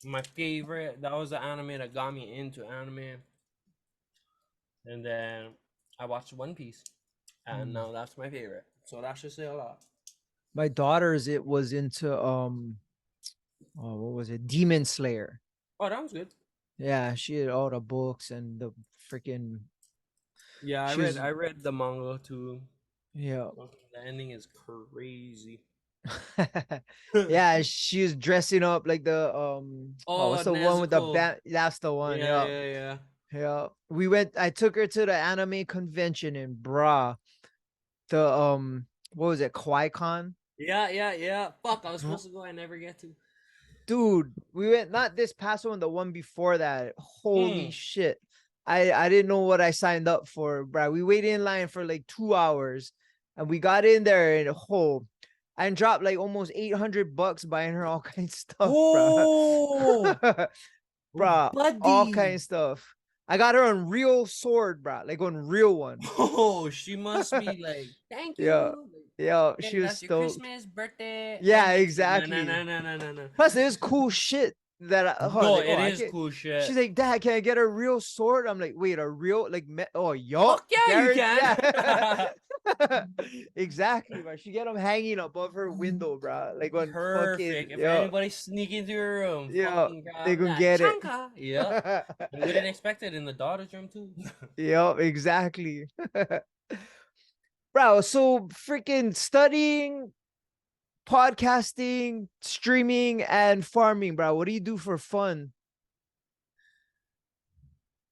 B: my favorite. That was the anime that got me into anime. And then I watched One Piece, and
A: Mm.
B: now that's my favorite. So that should say a lot.
A: My daughter's it was into oh, what was it? Demon Slayer.
B: Oh, that was good.
A: Yeah, she had all the books and the freaking
B: Yeah, I
A: she
B: read
A: was
B: I read the manga too.
A: yeah.
B: The ending is crazy.
A: Yeah, she was dressing up like the oh,
B: Oh,
A: what's the one with the
B: Nezuko.
A: band? That's the one.
B: Yeah,
A: Yeah.
B: yeah, yeah.
A: Yeah. We went I took her to the anime convention in Bra. The what was it? Qui-Con?
B: Yeah, yeah, yeah. Fuck, I was supposed to go. I never get to.
A: Dude, we went not this past one, the one before that. Holy
B: Hmm.
A: shit. I didn't know what I signed up for, bro. We waited in line for like 2 hours and we got in there and I dropped like almost $800 buying her all kinds of stuff, bro.
B: Oh,
A: Bro, all kinds
B: buddy.
A: of stuff. I got her on real sword, bro. Like on real one.
B: Oh, she must be like, thank
A: Yeah.
B: you.
A: Yeah,
B: Okay,
A: she was
B: that's your
A: stoked.
B: Christmas, birthday,
A: Yeah,
B: and next year. No, no,
A: exactly.
B: no, no, no, no, no.
A: Plus, there's cool shit that I was
B: No,
A: like, oh,
B: it
A: I
B: is
A: can't.
B: cool
A: She's
B: shit.
A: like, Dad, can I get a real sword? I'm like, wait, a real like, oh, yup,
B: Fuck yeah, you
A: guarantee,
B: can.
A: yeah, exactly, bro. She get them hanging above her window, bro. Like on fucking,
B: Perfect. If
A: yeah,
B: anybody sneak into your room,
A: yeah,
B: fucking
A: they
B: grab
A: can
B: that.
A: get it.
B: Chanka. Yep. You wouldn't expect it in the daughter's room too.
A: Yep, exactly, bro. So freaking studying, podcasting, streaming, and farming, bro. What do you do for fun?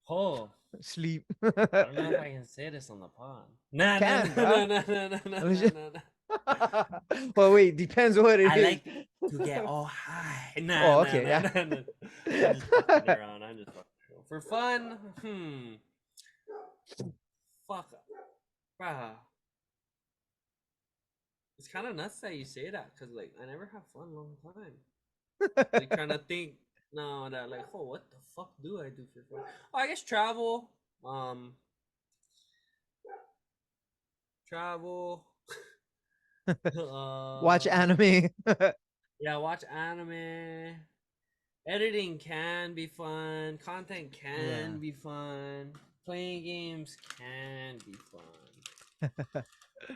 B: Oh,
A: Sleep.
B: I don't know if I can say this on the pod. Nah, nah,
A: Can,
B: nah,
A: bro.
B: nah, nah, nah, nah, nah, nah, nah, nah.
A: Well, wait, depends what it
B: I
A: is.
B: like to get all high. Nah,
A: Oh,
B: nah,
A: okay,
B: nah,
A: yeah.
B: nah, nah. I'm just fucking around. I'm just fucking around. For fun, fuck. Bruh. It's kind of nuts that you say that because, like, I never have fun a long time. Like, trying to think now that, like, oh, what the fuck do I do for fun? Oh, I guess travel. Um, travel.
A: Watch
B: uh,
A: anime.
B: yeah, watch anime. Editing can be fun. Content
A: Yeah.
B: can be fun. Playing games can be fun.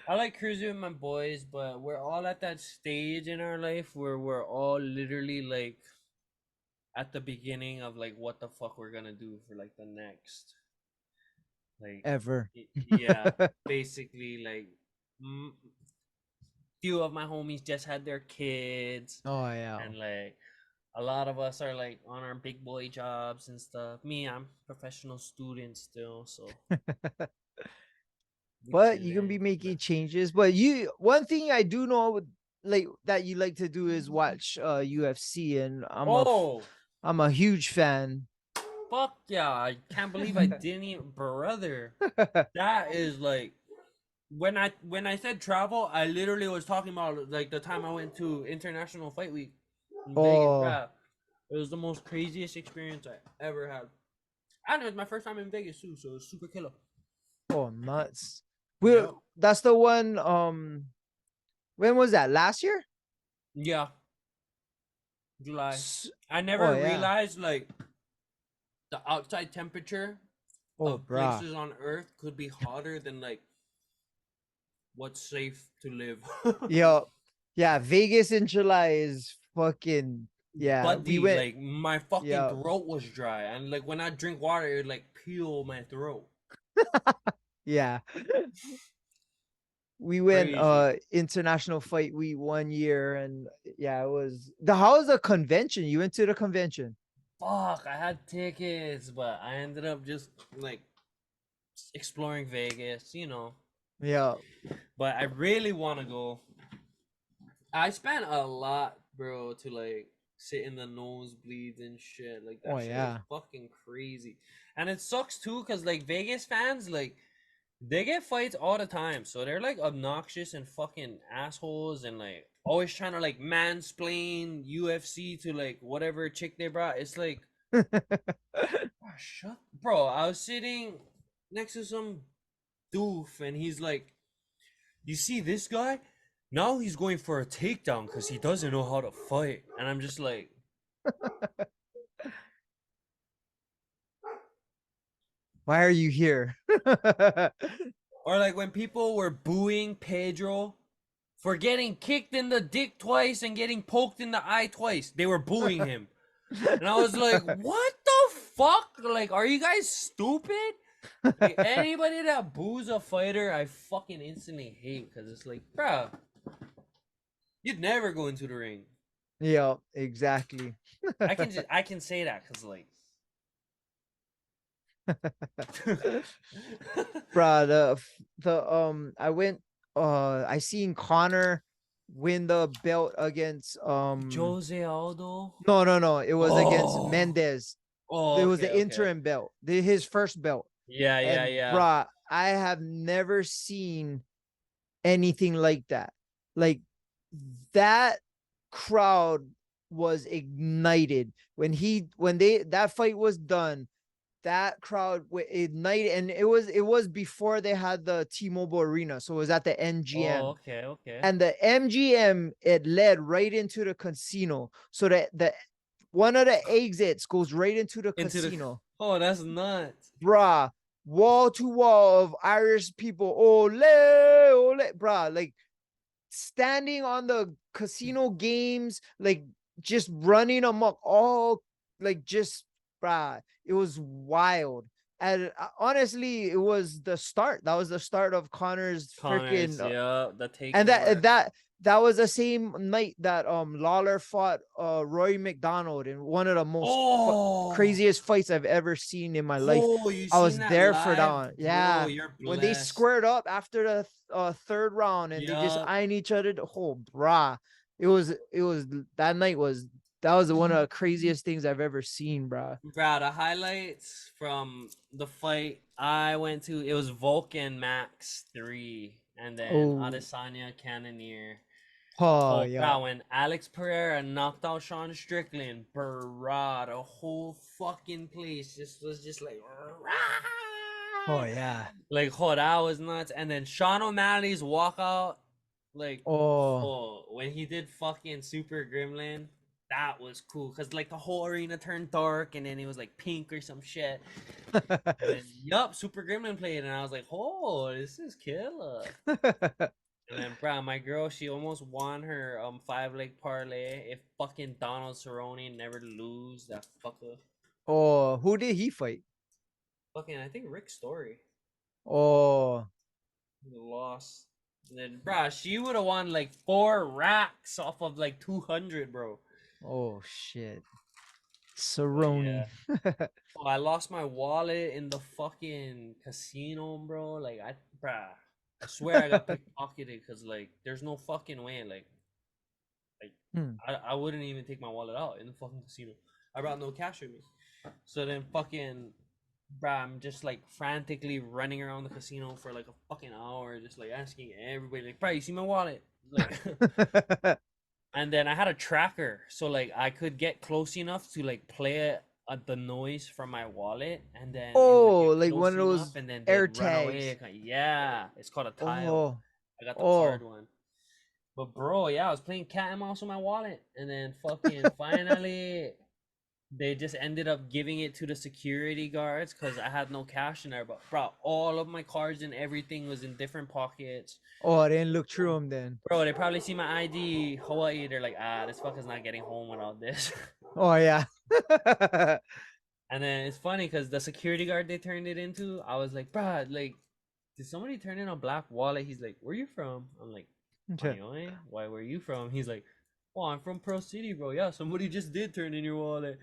B: I like cruising with my boys, but we're all at that stage in our life where we're all literally like at the beginning of like what the fuck we're gonna do for like the next like
A: Ever.
B: yeah, basically like few of my homies just had their kids
A: Oh yeah.
B: and like a lot of us are like on our big boy jobs and stuff. Me, I'm professional student still, so we
A: But you can be
B: chilling.
A: making changes. But you one thing I do know like that you like to do is watch UFC and
B: Oh,
A: I'm a huge fan.
B: fuck yeah! I can't believe I didn't even, brother. That is like when I said travel, I literally was talking about like the time I went to International Fight Week in Vegas.
A: Oh,
B: Bruh. It was the most craziest experience I ever had. And it was my first time in Vegas too, so it was super killer.
A: oh nuts. We
B: Yep.
A: that's the one when was that? Last year?
B: Yeah, July.
A: S-
B: I never
A: Oh yeah.
B: realized like the outside temperature
A: Oh
B: of
A: bruh.
B: places on Earth could be hotter than like what's safe to live.
A: Yo, yeah, Vegas in July is fucking yeah. We
B: Buddy,
A: went
B: like my fucking
A: yeah,
B: throat was dry, and like when I drink water, it would like peel my throat.
A: yeah. We went
B: Crazy.
A: international fight week 1 year and yeah, it was the how was the convention? You went to the convention.
B: Fuck, I had tickets, but I ended up just like exploring Vegas, you know.
A: Yeah.
B: But I really want to go. I spent a lot, bro, to like sit in the nosebleeds and shit. Like
A: Oh
B: that shit was
A: yeah.
B: fucking crazy. And it sucks too, cause like Vegas fans, like they get fights all the time. So they're like obnoxious and fucking assholes and like always trying to like mansplain UFC to like whatever chick they brought. It's like, oh, shut, bro. I was sitting next to some doof and he's like, you see this guy? Now he's going for a takedown because he doesn't know how to fight. And I'm just like,
A: Why are you here?
B: or like when people were booing Pedro for getting kicked in the dick twice and getting poked in the eye twice, they were booing him. And I was like, what the fuck? Like, are you guys stupid? Like, anybody that boos a fighter, I fucking instantly hate because it's like, bruh, you'd never go into the ring.
A: Yeah, exactly.
B: I can say that because like
A: Bruh, I went I seen Connor win the belt against
B: Jose Aldo.
A: no, it was against
B: Oh.
A: Mendez.
B: Oh,
A: It was
B: okay,
A: the
B: okay.
A: interim belt, his first belt.
B: Yeah, yeah,
A: And
B: yeah.
A: bruh, I have never seen anything like that. Like that crowd was ignited when they that fight was done. That crowd ignited, and it was before they had the T-Mobile Arena, so it was at the
B: Oh,
A: MGM.
B: okay, okay.
A: And the MGM, it led right into the casino, so that the one of the exits goes right into the
B: Into the
A: casino.
B: Oh, that's nuts.
A: Bruh, wall to wall of Irish people, ole ole, bruh, like standing on the casino games, like just running amok, all like just, bruh, it was wild. And honestly, it was the start. That was the start of Connor's freaking,
B: Connors, yeah, the
A: and
B: takeover.
A: that was the same night that Lawler fought Roy McDonald in one of the most
B: Oh,
A: craziest fights I've ever seen in my life.
B: oh, you
A: I
B: seen
A: was
B: that
A: there for that
B: live,
A: one.
B: bro?
A: Yeah.
B: You're
A: When they
B: blessed.
A: squared up after the third round and they just
B: Yup.
A: eyeing each other, oh brah. It was that night was that was one of the craziest things I've ever seen, brah.
B: Bro, the highlights from the fight I went to, it was Vulcan Max 3 and then
A: Oh,
B: Adesanya Cannoneer.
A: oh
B: Oh,
A: yeah.
B: bro, when Alex Pereira knocked out Sean Strickland, bro, the whole fucking place just was just like,
A: Oh
B: rah!
A: yeah.
B: Like, oh, that was nuts. And then Sean O'Malley's walkout, like,
A: Oh.
B: oh, when he did fucking Super Gremlin, that was cool. Cause like the whole arena turned dark, and then it was like pink or some shit. And then, yup, Super Gremlin played, and I was like, oh, this is killer. And then, bro, my girl, she almost won her 5 leg parlay if fucking Donald Cerrone never lose that fucker.
A: Oh, who did he fight?
B: Fucking, I think Rick Story
A: Oh,
B: lost. And then, bro, she would have won like 4 racks off of like 200, bro.
A: oh shit.
B: But
A: Cerrone.
B: yeah. Oh, I lost my wallet in the fucking casino, bro. Like, bruh, I swear I got pickpocketed because like, there's no fucking way. Like,
A: Hmm.
B: I wouldn't even take my wallet out in the fucking casino. I brought no cash with me. So then fucking, bruh, I'm just like frantically running around the casino for like a fucking hour, just like asking everybody, like, bruh, you see my wallet? Like, and then I had a tracker, so like I could get close enough to like play the noise from my wallet, and then it would
A: Oh,
B: get
A: like
B: close
A: one of
B: enough,
A: those
B: and then they'd
A: air
B: run away.
A: tags.
B: Yeah, it's called a tile.
A: Oh,
B: I got the card
A: oh.
B: one. But bro, yeah, I was playing cat and mouse with my wallet, and then fucking finally, they just ended up giving it to the security guards because I had no cash in there. But bro, all of my cards and everything was in different pockets.
A: Oh, I didn't look through him then.
B: Bro, they probably see my ID, Hawaii. They're like, this fucker's not getting home without this.
A: Oh yeah.
B: And then it's funny because the security guard they turned it into, I was like, bruh, like, did somebody turn in a black wallet? He's like, where you from? I'm like, Payoy? Why, where you from? He's like, oh, I'm from Pro City, bro. Yeah, somebody just did turn in your wallet.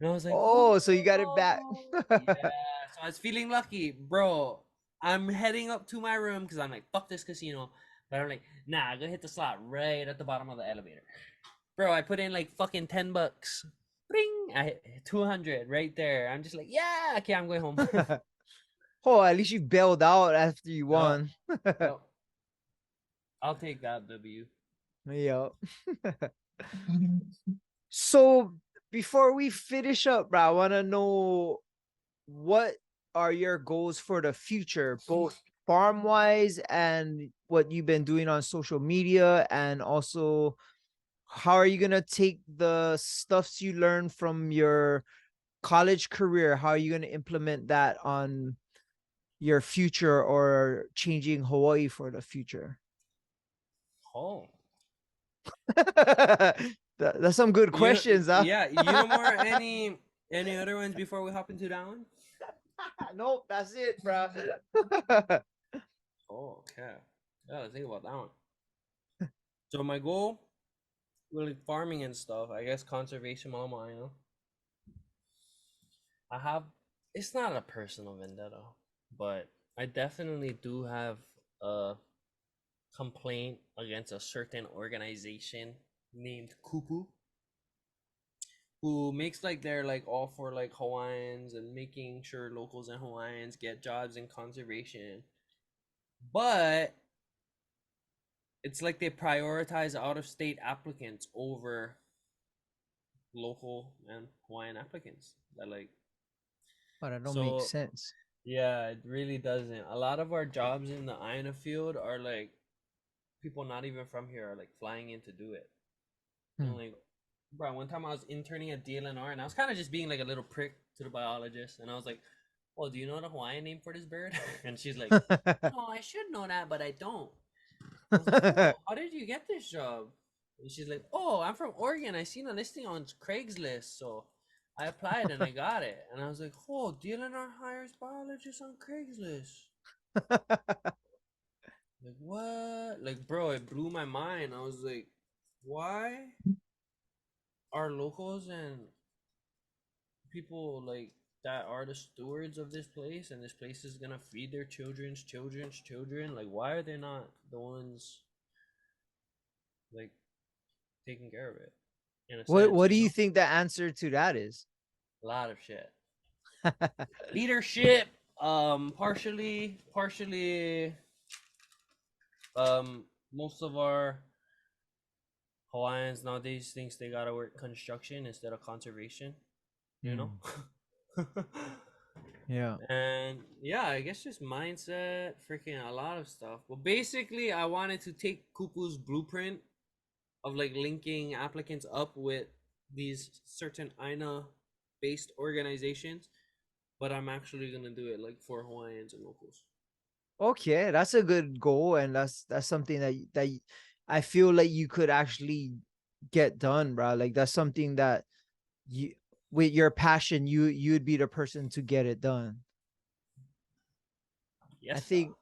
B: And I was like,
A: Oh, so you got it back.
B: oh, yeah. So I was feeling lucky, bro. I'm heading up to my room because I'm like, fuck this casino. But I'm like, nah, I'm gonna hit the slot right at the bottom of the elevator. Bro, I put in like fucking $10. Ring! I hit 200 right there. I'm just like, yeah, okay, I'm going home.
A: Oh, at least you bailed out after you
B: Yup,
A: won.
B: yup. I'll take that W.
A: Yeah. So before we finish up, bro, I want to know what are your goals for the future, both farm wise and what you've been doing on social media, and also how are you gonna take the stuffs you learned from your college career? How are you gonna implement that on your future or changing Hawaii for the future?
B: Oh.
A: That's some good
B: You know,
A: questions, huh?
B: yeah, you know more any other ones before we hop into that one?
A: Nope, that's it, bro.
B: Oh, okay. Yeah, let's think about that one. So my goal with like farming and stuff, I guess conservation mama, you know. I have it's not a personal vendetta, but I definitely do have a complaint against a certain organization named Kupu who makes like they're like all for like Hawaiians and making sure locals and Hawaiians get jobs in conservation. But it's like they prioritize out of state applicants over local and Hawaiian applicants. That like
A: Oh, that don't make
B: so
A: sense.
B: yeah, it really doesn't. A lot of our jobs in the Aina field are like people not even from here are like flying in to do it.
A: Hmm.
B: And like, bro, one time I was interning at DLNR and I was kind of just being like a little prick to the biologist, and I was like, "Oh, do you know the Hawaiian name for this bird?" And she's like, "Oh, I should know that, but I don't." I was like, "Oh, how did you get this job?" And she's like, "Oh, I'm from Oregon. I seen a listing on Craigslist, so I applied and I got it." And I was like, "Oh, DLNR hires biologists on Craigslist." Like what? Like, bro, it blew my mind. I was like, why are locals and people like that are the stewards of this place and this place is gonna feed their children's children? Like, why are they not the ones like taking care of it in a sense,
A: What do
B: you
A: you
B: know?
A: think the answer to that is?
B: A lot of shit. Leadership, partially, most of our Hawaiians nowadays thinks they gotta work construction instead of conservation, you know?
A: Hmm. Yeah.
B: And yeah, I guess just mindset, freaking a lot of stuff. But basically, I wanted to take Kupu's blueprint of like linking applicants up with these certain Aina based organizations, but I'm actually gonna do it like for Hawaiians and locals.
A: Okay, that's a good goal, and that's something I feel like you could actually get done, bro. Like that's something that you, with your passion, you'd be the person to get it done. I
B: Yes, sir.
A: think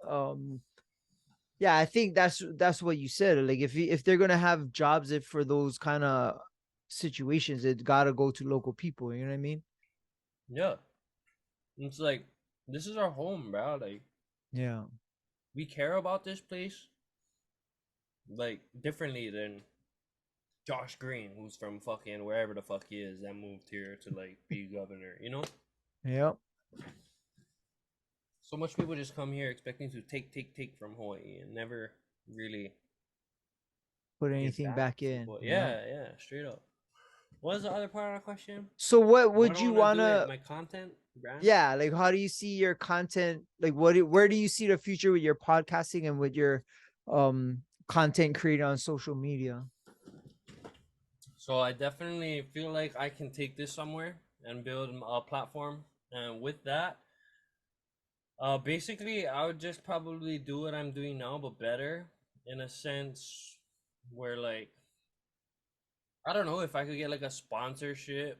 A: yeah, I think that's what you said. Like if they're gonna have jobs if for those kind of situations, it gotta go to local people. You know what I mean?
B: Yeah. It's like this is our home, bro. Like
A: Yeah.
B: we care about this place like differently than Josh Green, who's from fucking wherever the fuck he is, that moved here to like be governor, you know?
A: Yeah.
B: So much people just come here expecting to take from Hawaii and never really
A: Put
B: give
A: anything
B: back
A: back
B: to
A: in.
B: Hawaii.
A: Yeah.
B: Yeah, yeah, straight up. What was the other part of the question?
A: So what
B: What
A: would
B: I
A: you
B: want to do it,
A: wanna?
B: my content brand.
A: Yeah, like how do you see your content? Like where do you see the future with your podcasting and with your content created on social media?
B: So I definitely feel like I can take this somewhere and build a platform. And with that, basically, I would just probably do what I'm doing now, but better in a sense where like I don't know if I could get like a sponsorship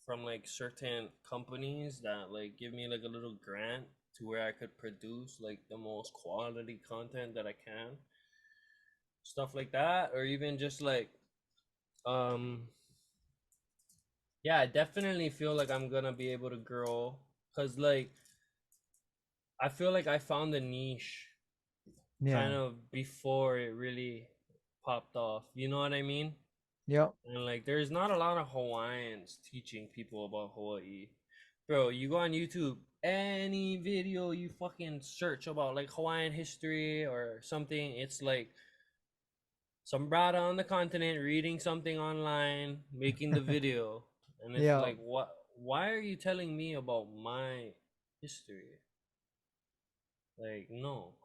B: from like certain companies that like give me like a little grant to where I could produce like the most quality content that I can, stuff like that, or even just like um yeah, I definitely feel like I'm gonna be able to grow because like I feel like I found the niche kind
A: Yeah.
B: of before it really popped off. You know what I mean?
A: Yep.
B: And like, there's not a lot of Hawaiians teaching people about Hawaii. Bro, you go on YouTube, any video you fucking search about like Hawaiian history or something, it's like some brother on the continent reading something online, making the video. And it's
A: Yeah.
B: like, what? Why are you telling me about my history? Like, no.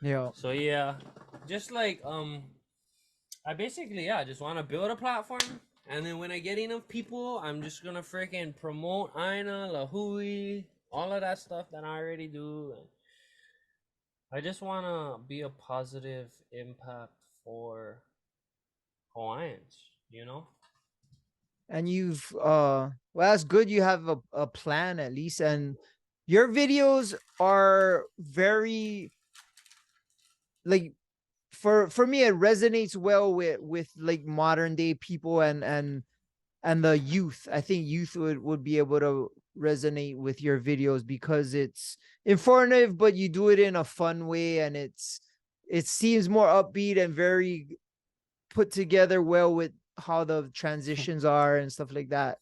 A: Yeah.
B: So yeah, just like I basically just want to build a platform, and then when I get enough people, I'm just gonna freaking promote Aina, Lahui, all of that stuff that I already do. And I just wanna be a positive impact for Hawaiians, you know?
A: And you've well, that's good, you have a plan at least, and your videos are very like, for me, it resonates well with like modern day people and the youth. I think youth would be able to resonate with your videos because it's informative, but you do it in a fun way, and it seems more upbeat and very put together well with how the transitions are and stuff like that.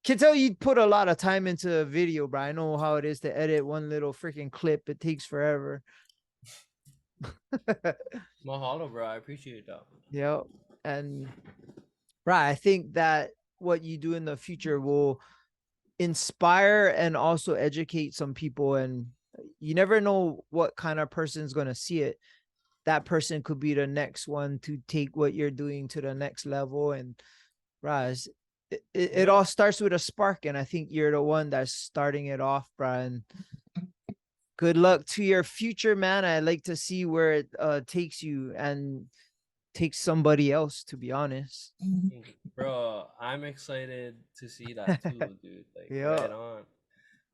A: Can tell you put a lot of time into a video, bro. I know how it is to edit one little freaking clip. It takes forever.
B: Mahalo, bro. I appreciate that.
A: Yeah. And right, I think that what you do in the future will inspire and also educate some people, and you never know what kind of person's going to see it. That person could be the next one to take what you're doing to the next level. And right, it all starts with a spark, and I think you're the one that's starting it off, Brian. Good luck to your future, man. I like to see where it takes you and takes somebody else, to be honest.
B: Bro, I'm excited to see that too, dude. Like,
A: Yeah.
B: right on.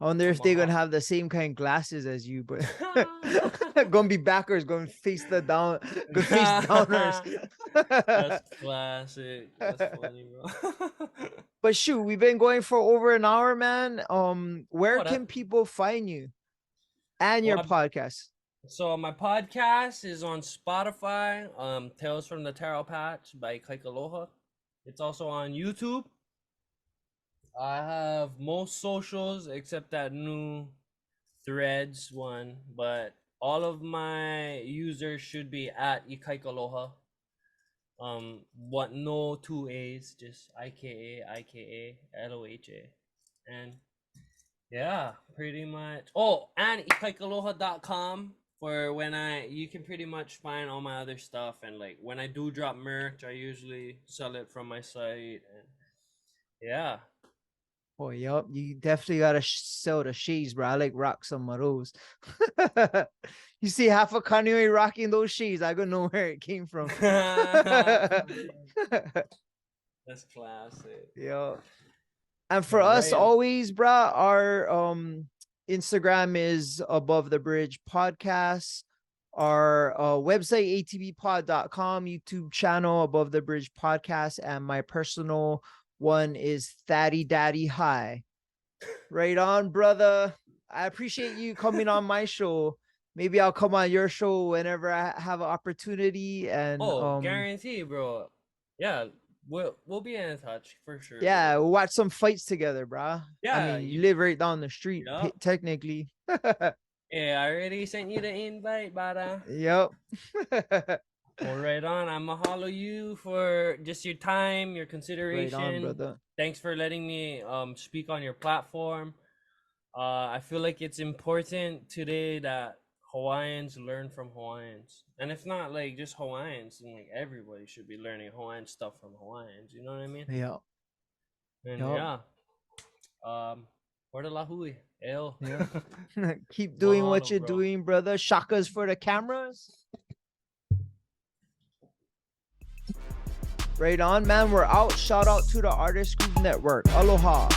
A: I wonder if they're gonna have the same kind of glasses as you, but gonna be backwards, going face the down, going face downers.
B: That's classic. That's funny, bro.
A: But shoot, we've been going for over an hour, man. Where
B: Oh,
A: can people find you and your
B: well,
A: podcast?
B: so my podcast is on Spotify. Tales from the Taro Patch by Ikaikaloha. It's also on YouTube. I have most socials except that new Threads one, but all of my users should be at Ikaikaloha. What, no two A's, just IKAIKALOHA. And yeah, pretty much. Oh, and ikaikaloha.com for when you can pretty much find all my other stuff, and like when I do drop merch, I usually sell it from my site. And yeah.
A: Oh, yep. You definitely gotta sell the shades, bro. I like rock some of those. You see half a Kanye rocking those shades, I don't know where it came from.
B: That's classic.
A: Yeah. And for us, always, bro, our Instagram is Above the Bridge Podcast. Our website, atbpod.com, YouTube channel, Above the Bridge Podcast, and my personal one is Thaddy Daddy High. Right on, brother. I appreciate you coming on my show. Maybe I'll come on your show whenever I have an opportunity. And
B: guarantee, bro. Yeah, we'll be in touch for sure.
A: Yeah, we'll watch some fights together, bro.
B: Yeah,
A: I mean, you live right down the street,
B: yep.
A: technically.
B: Yeah, I already sent you the invite, bada.
A: Yep.
B: Well, right on. I mahalo you for just your time, your consideration.
A: Right on, brother.
B: Thanks for letting me speak on your platform. I feel like it's important today that Hawaiians learn from Hawaiians. And if not like just Hawaiians, then like everybody should be learning Hawaiian stuff from Hawaiians. You know what I mean?
A: Yeah.
B: And yeah. For the lahui. El.
A: Yeah. Keep doing what
B: Mahalo,
A: you're
B: bro.
A: doing, brother. Shakas for the cameras. Right on, man. We're out. Shout out to the Artist Group Network. Aloha.